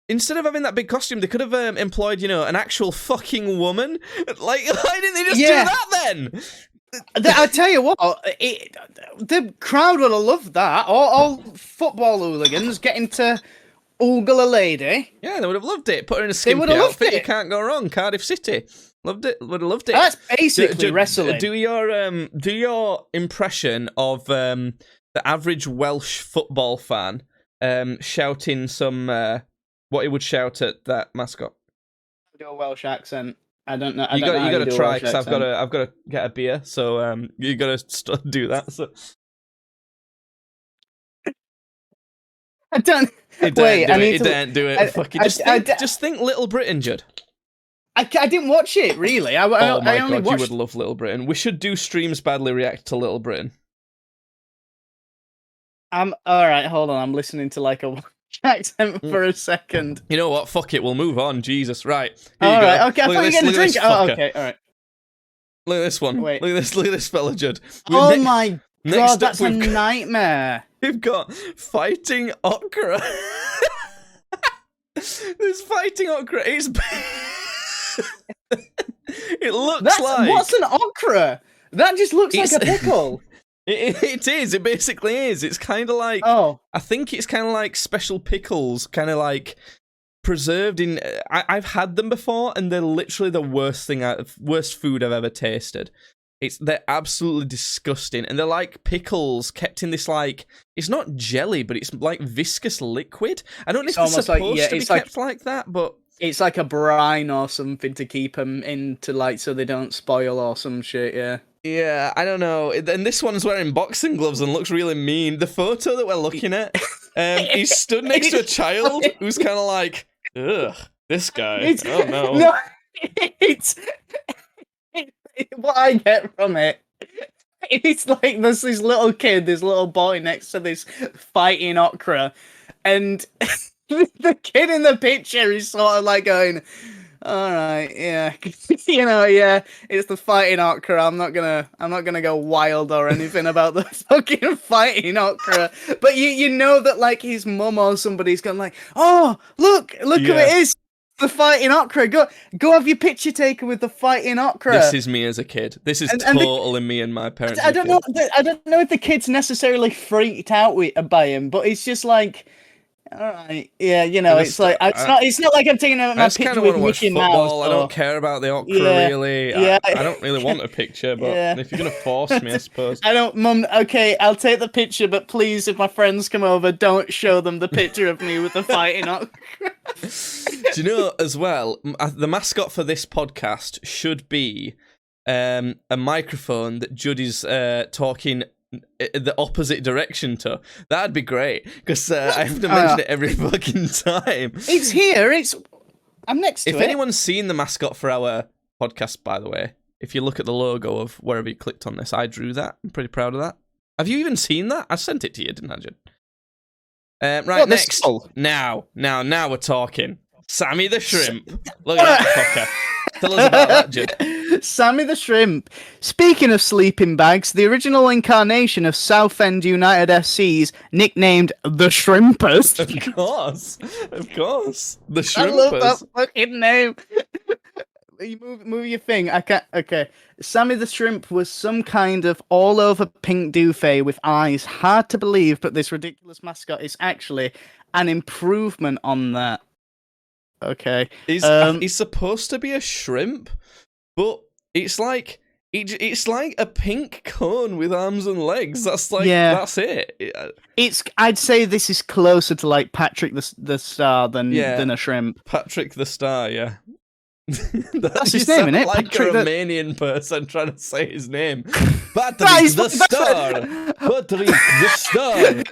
Instead of having that big costume, they could have employed, an actual fucking woman. Like, why didn't they just do that then? I tell you what, the crowd would have loved that. All football hooligans getting to ogle a lady. Yeah, they would have loved it. Put her in a skimpy outfit. You can't go wrong. Cardiff City. Loved it. Would have loved it. That's basically wrestling. Do your impression of the average Welsh football fan shouting some what he would shout at that mascot. Do a Welsh accent. I don't know. You got to try because I've got to get a beer, so you got to do that. So I don't. It didn't do it. Fucking just think Little Britain, Judd. I didn't watch it really. I only watched... you would love Little Britain. We should do streams badly react to Little Britain. All right. Hold on. I'm listening to like a accent for a second. You know what? Fuck it. We'll move on. Jesus. Right. All right. Okay. I thought you were getting a drink. Oh, okay. All right. Look at this one. Wait. Look at this fella, Judd. Oh my god, that's a nightmare. We've got fighting okra. There's fighting okra. It looks like... What's an okra? That just looks like a pickle. It is. It basically is. It's kind of like... Oh. I think it's kind of like special pickles, kind of like preserved in... I've had them before, and they're literally the worst food I've ever tasted. They're absolutely disgusting, and they're like pickles kept in this, like, it's not jelly, but it's like viscous liquid. I don't know if it's supposed to be kept like that, but it's like a brine or something to keep them into, like, so they don't spoil or some shit. Yeah, I don't know. And this one's wearing boxing gloves and looks really mean. The photo that we're looking at, he's stood next to a child who's kind of like, ugh, this guy. Oh no. No, it's what I get from it. It's like there's this little kid, this little boy next to this fighting okra, and the kid in the picture is sort of like going, all right, yeah, yeah, it's the fighting okra. I'm not gonna go wild or anything about the fucking fighting okra. But you know that like his mum or somebody's gone like, oh look who it is. The fighting okra. Go have your picture taken with the fighting okra. This is me as a kid. This is totally me and my parents. I don't know if the kid's necessarily freaked out by him, but it's just like, all right, yeah, it's like it's not like I'm taking my picture with Mickey Mouse. I don't care about the okra really. Yeah. I don't really want a picture, but if you're gonna force me, I suppose. I don't, Mum. Okay, I'll take the picture, but please, if my friends come over, don't show them the picture of me with the fighting okra. Do you know as well? The mascot for this podcast should be a microphone that Judd is talking the opposite direction to. That'd be great, because I have to mention it every fucking time. It's here. I'm next to it. If anyone's seen the mascot for our podcast, by the way, if you look at the logo of wherever you clicked on this, I drew that. I'm pretty proud of that. Have you even seen that? I sent it to you, didn't I, Judd? Right, next. Now we're talking. Sammy the Shrimp. Look at that fucker. Tell us about that, Judd. Sammy the Shrimp. Speaking of sleeping bags, the original incarnation of Southend United FC's nicknamed the Shrimpers. Of course. The Shrimpers. I love that fucking name. You move your thing. I can't. Okay. Sammy the Shrimp was some kind of all-over pink doofy with eyes. Hard to believe, but this ridiculous mascot is actually an improvement on that. Okay. He's supposed to be a shrimp, but it's like a pink cone with arms and legs. That's like that's it. I'd say this is closer to like Patrick the Star than a shrimp. Patrick the Star, yeah. That's his name, isn't it? Like Patrick a Romanian person trying to say his name. Patrick the Star. Patrick the Star.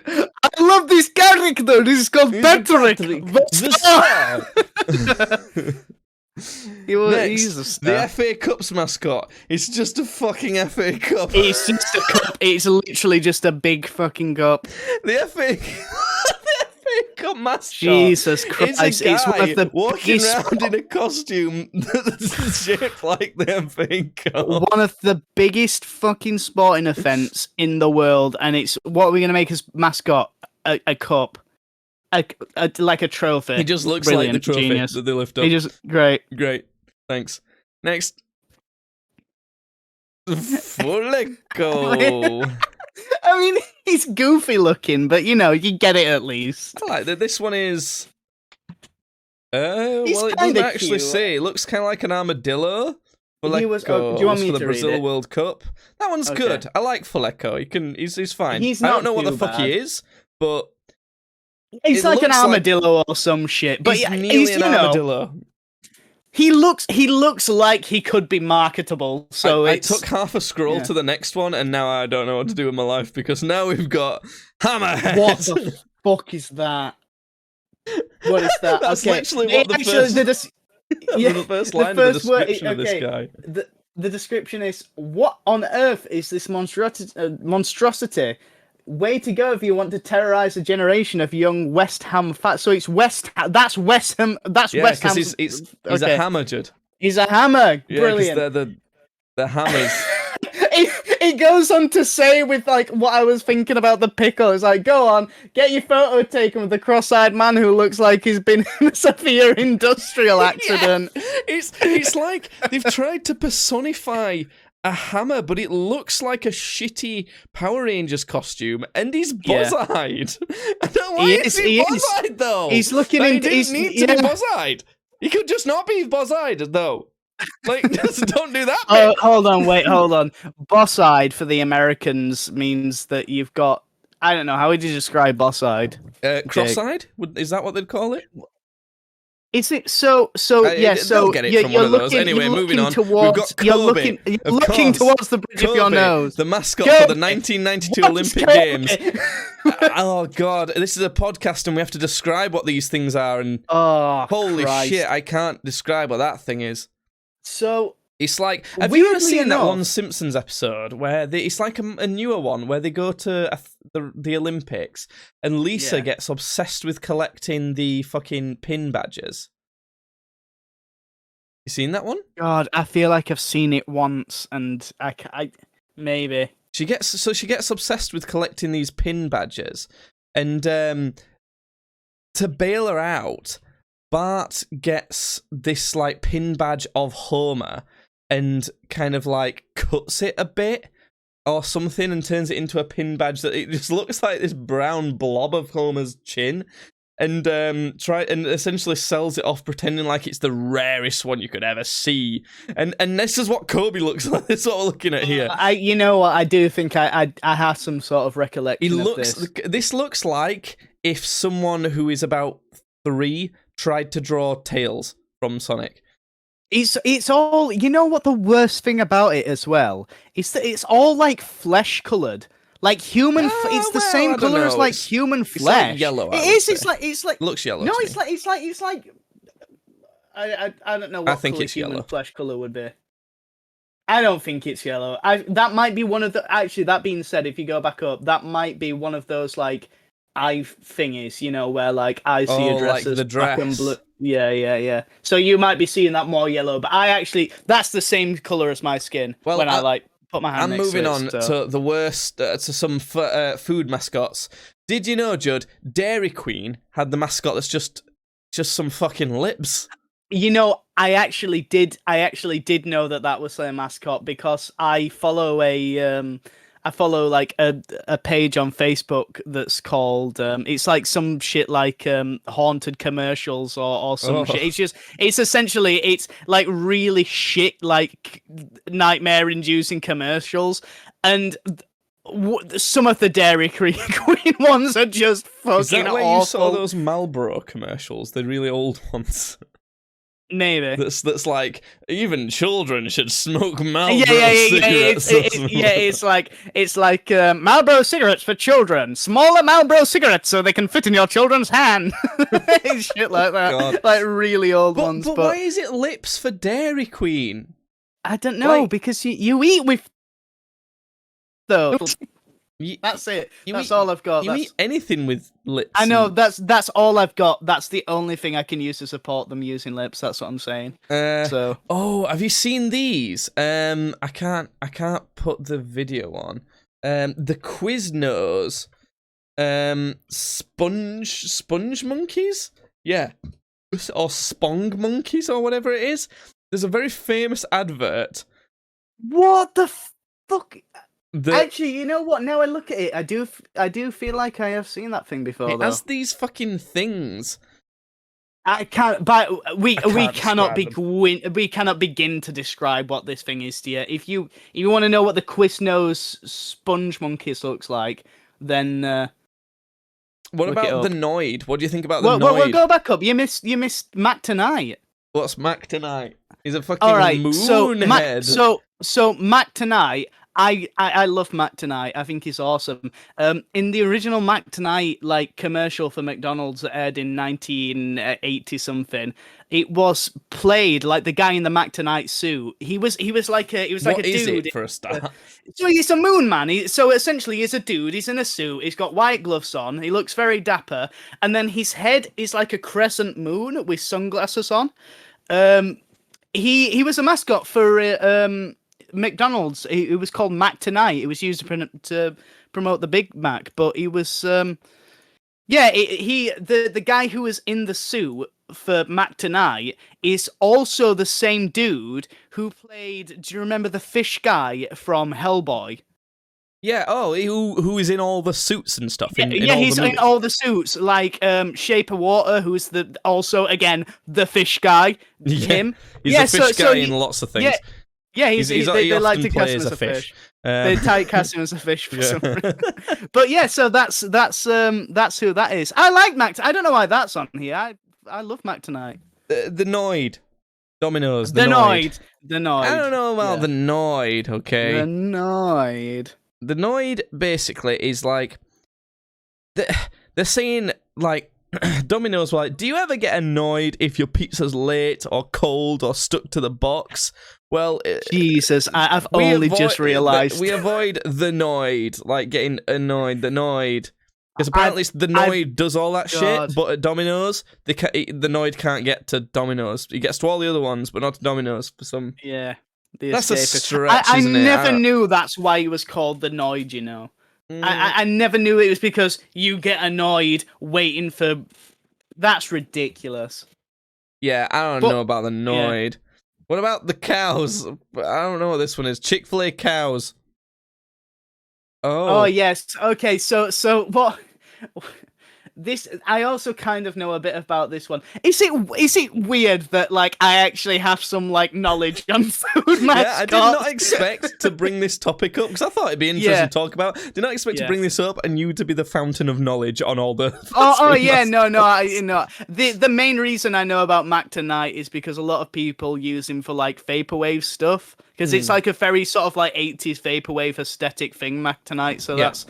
I love this character. This is called Patrick the Star. Next, the FA Cup's mascot. It's just a fucking FA Cup. It's just a cup. It's literally just a big fucking cup. The FA Cup mascot. Jesus Christ! It's one of the walking around in a costume that's shaped like the FA Cup. One of the biggest fucking sporting events in the world, and it's what are we gonna make as mascot? A cup. Like a trophy. He just looks Brilliant. like the trophy Genius. that they lift up. He just great. Thanks. Next. Fuleco. I mean, he's goofy looking, but you get it at least. I like that. This one is. Well, it doesn't actually say. It looks kind of like an armadillo. Fuleco. Do you want me for to the Brazil read it? World Cup. That one's good. I like Fuleco. He's fine. He's I not don't know what the too fuck bad. he is, but He's like an armadillo or some shit. But he's nearly an armadillo. He looks like he could be marketable. So I took half a scroll to the next one, and now I don't know what to do with my life, because now we've got Hammerhead. What the fuck is that? What is that? That's literally what the first line of the description of this guy. The description is, what on earth is this monstrosity? way to go if you want to terrorize a generation of young West Ham fans. So it's West. That's West Ham. That's West Ham. He's a hammer, Judd. He's a hammer. Yeah, Brilliant. They're the hammers. He goes on to say with like what I was thinking about the pickle. It's like, go on, get your photo taken with the cross-eyed man who looks like he's been in a severe industrial accident. Yeah. It's like they've tried to personify a hammer, but it looks like a shitty Power Rangers costume, and he's buzz-eyed. Why is he buzz-eyed though? He's looking into. He didn't need to be buzz-eyed. He could just not be buzz-eyed though. Like, just don't do that. Oh, hold on. Boss-eyed for the Americans means that you've got. I don't know. How would you describe boss-eyed? Cross-eyed? Is that what they'd call it? Is it so? Yeah. So get it from one of those. Anyway, moving on. We've got Kobe, you're looking towards the bridge of your nose. The mascot for the 1992 Olympic Games. Oh God, this is a podcast, and we have to describe what these things are. And holy shit, I can't describe what that thing is. So it's like, have you ever seen that one Simpsons episode where it's like a newer one where they go to the Olympics and Lisa gets obsessed with collecting the fucking pin badges? You seen that one? God, I feel like I've seen it once, and I maybe she gets obsessed with collecting these pin badges, and to bail her out, Bart gets this like pin badge of Homer and kind of like cuts it a bit or something and turns it into a pin badge that it just looks like this brown blob of Homer's chin, and essentially sells it off pretending like it's the rarest one you could ever see. And this is what Kobe looks like. That's what we're looking at here. You know what? I do think I have some sort of recollection of this. This looks like if someone who is about 3 tried to draw Tails from Sonic. It's all, you know what the worst thing about it as well is that it's all like flesh colored, like human. It's the same color as like human flesh. Like yellow. It's like it looks yellow. No, it's like I don't know what I think it's human yellow. Flesh color would be. I don't think it's yellow. That might be one of the. Actually, that being said, if you go back up, that might be one of those like eye thingies, you know, where like I see your dresses like the dress. black and blue. Yeah. So you might be seeing that more yellow, but that's the same color as my skin when I like put my hand next to it. I'm moving on to the worst, to some food mascots. Did you know, Judd, Dairy Queen had the mascot that's just some fucking lips? You know, I actually did know that was their mascot because I follow like a page on Facebook that's called it's like some shit like haunted commercials or some shit. It's essentially like really shit like nightmare inducing commercials, and some of the Dairy Queen ones are just fucking Is that where awful. You saw those Marlboro commercials, the really old ones? Maybe. That's like, even children should smoke Marlboro cigarettes. It's like Marlboro cigarettes for children. Smaller Marlboro cigarettes so they can fit in your children's hand. Shit like that. God. Like really old ones. But why is it lips for Dairy Queen? I don't know, because you eat with those. That's it. That's all I've got. You eat anything with lips. I know, that's all I've got. That's the only thing I can use to support them using lips. That's what I'm saying. Have you seen these? I can't put the video on. The Quiznos, sponge monkeys? Yeah. Or spong monkeys or whatever it is. There's a very famous advert. What the fuck? Actually, you know what? Now I look at it, I do feel like I have seen that thing before. It has these fucking things. I can't. But we cannot begin to describe what this thing is to you. If you want to know what the Quiznos sponge monkeys looks like, then what about the Noid? What do you think about the Noid? Well, go back up. You missed Mac Tonight. What's Mac Tonight? He's a fucking moon head. So Mac Tonight, I love Mac Tonight. I think he's awesome. In the original Mac Tonight like commercial for McDonald's that aired in 1980 something, it was played like the guy in the Mac Tonight suit. He was like a dude. What is it for a start? So he's a moon man. So essentially, he's a dude. He's in a suit. He's got white gloves on. He looks very dapper, and then his head is like a crescent moon with sunglasses on. He was a mascot for McDonald's. It was called Mac Tonight. It was used to promote the Big Mac, but he was the guy who was in the suit for Mac Tonight is also the same dude who played. Do you remember the fish guy from Hellboy? Yeah. Oh, who is in all the suits and stuff? He's in all the suits, like Shape of Water, who's also again the fish guy. Him. He's the fish guy in lots of things. Yeah, they like to cast him as a fish. They typecast him as a fish for some reason. But yeah, so that's who that is. I like Mac. I don't know why that's on here. I love Mac Tonight. The Noid. Domino's. The Noid. I don't know about the Noid, okay? The Noid. The Noid basically is like they're saying like Domino's were like, do you ever get annoyed if your pizza's late or cold or stuck to the box? Well, Jesus, I've only just realised. We avoid the Noid, like getting annoyed, the Noid. Because apparently the Noid does all that shit, but at Domino's, the Noid can't get to Domino's. He gets to all the other ones, but not to Domino's for some... Yeah. That's a stretch, isn't it? I never knew that's why he was called the Noid, you know. I never knew it was because you get annoyed waiting for... That's ridiculous. Yeah, I don't know about the Noid. Yeah. What about the cows? I don't know what this one is. Chick-fil-A cows. Oh yes. Okay, so what... This I also kind of know a bit about this one. Is it weird that like I actually have some like knowledge on food mascots? Yeah, I did not expect to bring this topic up because I thought it'd be interesting to talk about. Did not expect to bring this up and you to be the fountain of knowledge on all the. The main reason I know about Mac Tonight is because a lot of people use him for like vaporwave stuff because it's like a very sort of like 80s vaporwave aesthetic thing, Mac Tonight. So that's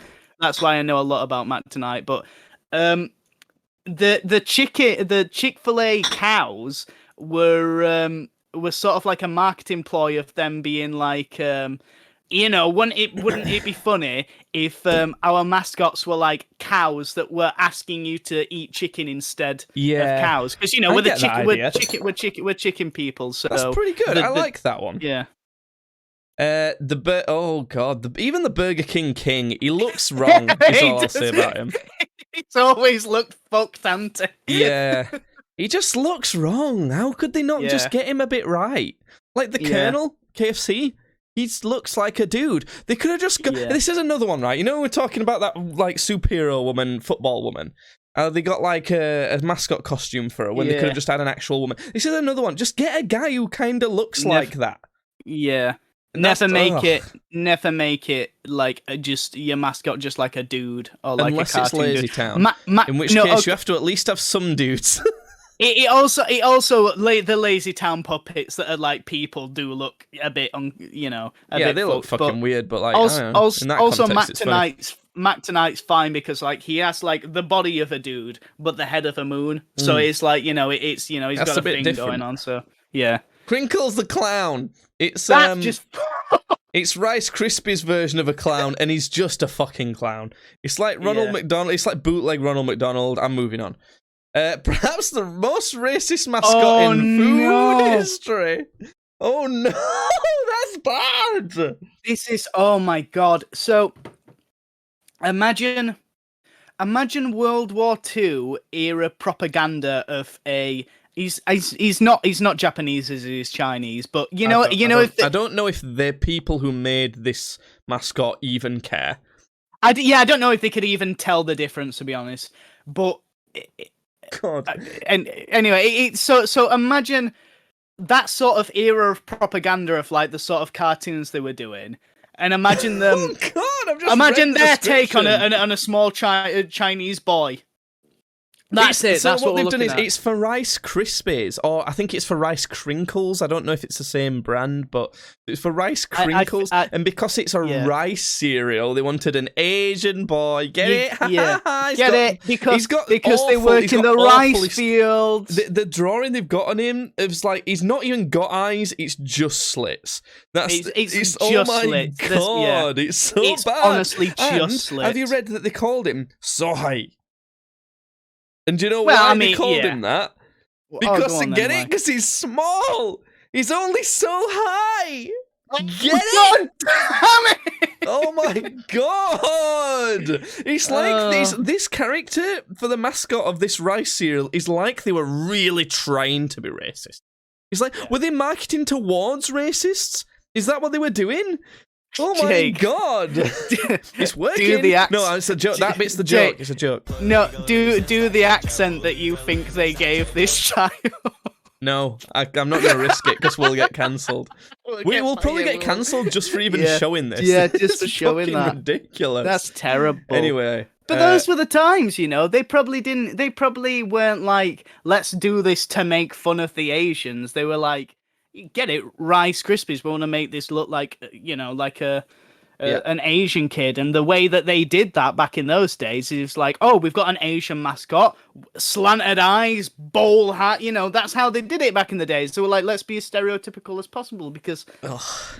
why I know a lot about Mac Tonight, but. The Chick-fil-A cows were sort of like a marketing ploy of them being like wouldn't it be funny if our mascots were like cows that were asking you to eat chicken instead of cows, because we're chicken people, so that's pretty good. I like that one. Yeah. Even the Burger King King, he looks wrong. Is all I'll say about him. He's always looked fucked, hasn't he? Yeah, he just looks wrong. How could they not just get him a bit right? Like the Colonel, KFC, he looks like a dude. They could have just. This is another one, right? You know, we're talking about that like superhero woman, football woman. They got like a mascot costume for her when they could have just had an actual woman. This is another one. Just get a guy who kind of looks like that. Yeah. Never make it like just your mascot, just like a dude or like unless a cartoon it's Lazy dude. Town. In which case, you have to at least have some dudes. It also the Lazy Town puppets that are like people do look a bit they look fucking weird, but like also Mac Tonight's fine because like he has like the body of a dude but the head of a moon, so it's like he's got a thing going on. So yeah. Crinkles the clown. It's it's Rice Krispies version of a clown, and he's just a fucking clown. It's like Ronald McDonald. It's like bootleg Ronald McDonald. I'm moving on. Perhaps the most racist mascot in food history. Oh no, that's bad. This is oh my god. So imagine World War II era propaganda of a. He's not Japanese as he is Chinese, but I don't know if the people who made this mascot even care. I don't know if they could even tell the difference, to be honest. But God. And anyway, so imagine that sort of era of propaganda of like the sort of cartoons they were doing, and imagine them. Oh God! I've just imagine their take on a small Chinese boy. That's it. So that's what we're they've done is looking at. it's for Rice Krispies, or I think it's for Rice Crinkles. I don't know if it's the same brand, but it's for Rice Crinkles. And because it's a rice cereal, they wanted an Asian boy. Get it? Yeah, get it because they work in the rice fields. The drawing they've got on him, it's like he's not even got eyes; it's just slits. It's just oh my slits. god, it's so it's bad. Honestly, just slits. Have you read that they called him Sohai? And do you know why they called him that? Because get it? Because he's small. He's only so high. Get it? Damn it! Oh my god! It's like this character for the mascot of this rice cereal is like they were really trying to be racist. It's like, were they marketing towards racists? Is that what they were doing? Oh my god! It's working. No, it's a joke. That bit's the joke. It's a joke. No, do the accent that you think they gave this child. No, I'm not going to risk it because we'll get cancelled. We'll probably get cancelled just for even showing this. Yeah, just for showing that. Ridiculous. That's terrible. Anyway. But those were the times, you know. They probably weren't like, let's do this to make fun of the Asians. They were like, get it, Rice Krispies. We want to make this look like, you know, like an Asian kid. And the way that they did that back in those days is like, oh, we've got an Asian mascot, slanted eyes, bowl hat. You know, that's how they did it back in the days. So we're like, let's be as stereotypical as possible because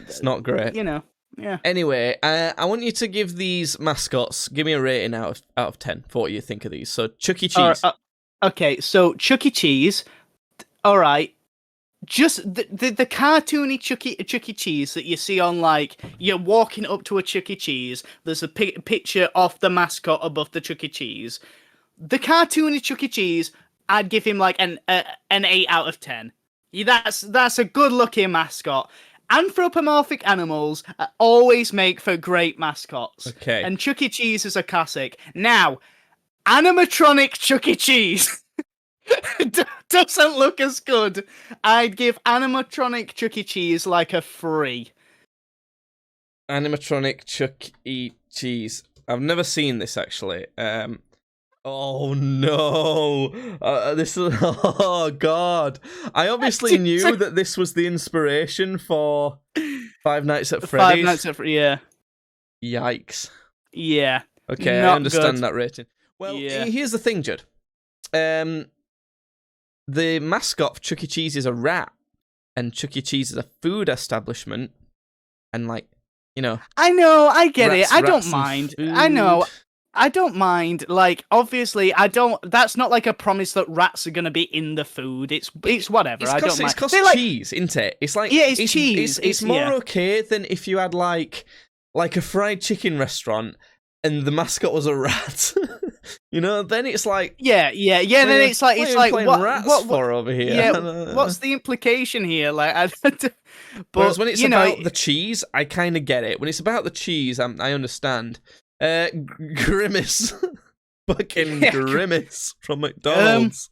it's not great. You know, yeah. Anyway, I want you to give these mascots, give me a rating out of 10 for what you think of these. So Chuck E. Cheese. Okay, so Chuck E. Cheese. All right. Just the cartoony Chuck E. Cheese that you see on, like, you're walking up to a Chuck E. Cheese, there's a picture of the mascot above the Chuck E. Cheese. The cartoony Chuck E. Cheese, I'd give him like an 8 out of 10. That's a good looking mascot. Anthropomorphic animals always make for great mascots. Okay. And Chuck E. Cheese is a classic. Now, animatronic Chuck E. Cheese doesn't look as good. I'd give animatronic Chuck E. Cheese like a 3. Animatronic Chuck E. Cheese. I've never seen this actually. Oh no! This is oh god! I obviously knew that this was the inspiration for Five Nights at Freddy's. Five Nights at Freddy's. Yeah. Yikes! Yeah. Okay, I understand that rating. Well, here's the thing, Judd. The mascot for Chuck E. Cheese is a rat, and Chuck E. Cheese is a food establishment, and like, you know. I know, I get it. I don't mind. I know. I don't mind. Like, obviously, I don't. That's not like a promise that rats are gonna be in the food. It's whatever. I don't mind. It's because cheese, isn't it? It's like it's cheese. It's more okay than if you had like a fried chicken restaurant and the mascot was a rat. You know, then it's like yeah. Then it's like what for over here? Yeah, what's the implication here? Like, but whereas when it's about the cheese, I kind of get it. When it's about the cheese, I understand. Grimace, fucking Grimace from McDonald's.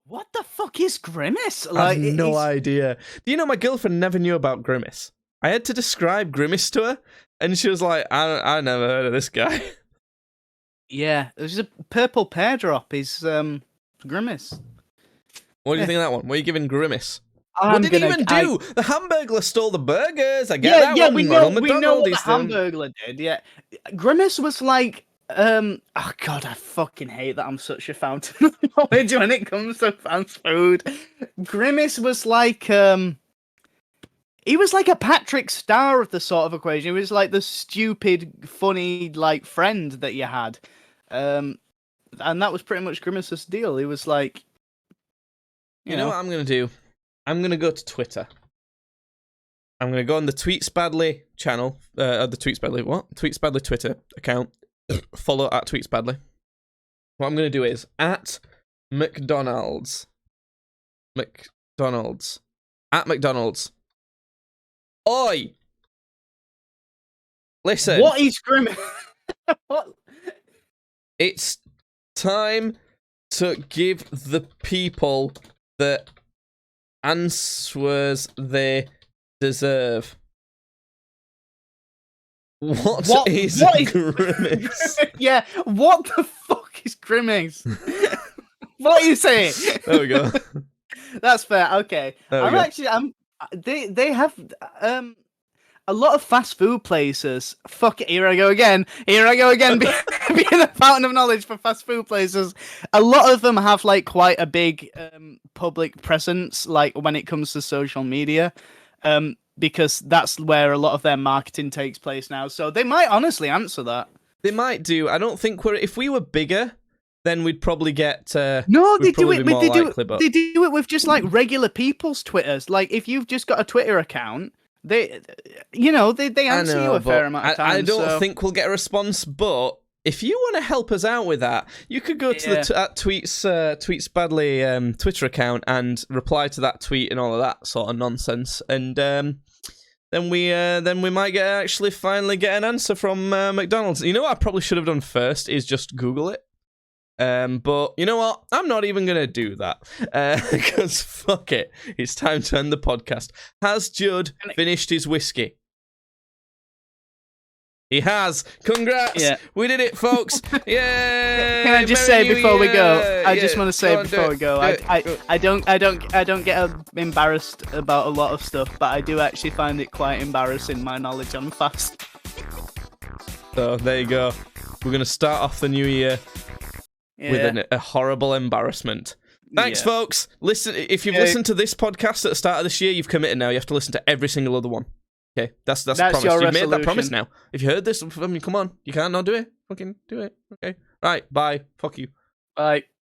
What the fuck is Grimace? Like, I have no idea. Do you know my girlfriend never knew about Grimace? I had to describe Grimace to her, and she was like, "I never heard of this guy." Yeah, there's a purple pear drop. Is Grimace. What do you think of that one? What are you giving Grimace? What did he even do? The Hamburglar stole the burgers. I get that one. We know what the Hamburglar did. Yeah, Grimace was like, oh god, I fucking hate that I'm such a fountain of knowledge when it comes to fast food. Grimace was like, he was like a Patrick Star of the sort of equation. He was like the stupid, funny, like friend that you had, and that was pretty much Grimace's deal. He was like, you know what I'm gonna do? I'm going to go to Twitter. I'm going to go on the Tweets Badly channel. The Tweets Badly, what? Tweets Badly Twitter account. Follow at Tweets Badly. What I'm going to do is, at McDonald's. At McDonald's. Oi! Listen. What is Grimace? What? It's time to give the people the answers they deserve. What is Grimace? Yeah, what the fuck is Grimace? What are you saying? There we go. That's fair. Okay. They have a lot of fast food places. Fuck it, here I go again. Here I go again, being a fountain of knowledge for fast food places. A lot of them have like quite a big public presence, like when it comes to social media, because that's where a lot of their marketing takes place now. So they might honestly answer that. They might do. I don't think if we were bigger, then we'd probably get. No, they do it. They do it with just like regular people's Twitters. Like if you've just got a Twitter account, they answer you a fair amount of times. I don't think we'll get a response, but if you want to help us out with that, you could go to the tweets badly Twitter account and reply to that tweet and all of that sort of nonsense, and then we might actually finally get an answer from McDonald's. You know what I probably should have done first is just Google it. But you know what? I'm not even going to do that because fuck it. It's time to end the podcast. Has Judd finished his whiskey? He has. Congrats. Yeah. We did it, folks. Yay. Can I just say before we go? I just want to say before we go. I don't get embarrassed about a lot of stuff, but I do actually find it quite embarrassing, my knowledge on fast. So there you go. We're going to start off the new year with a horrible embarrassment. Thanks, folks. Listen, if you've listened to this podcast at the start of this year, you've committed now. You have to listen to every single other one. Okay, that's a promise. You've made that promise now. If you heard this, I mean, come on. You can't not do it. Fucking do it. Okay. Right, bye. Fuck you. Bye.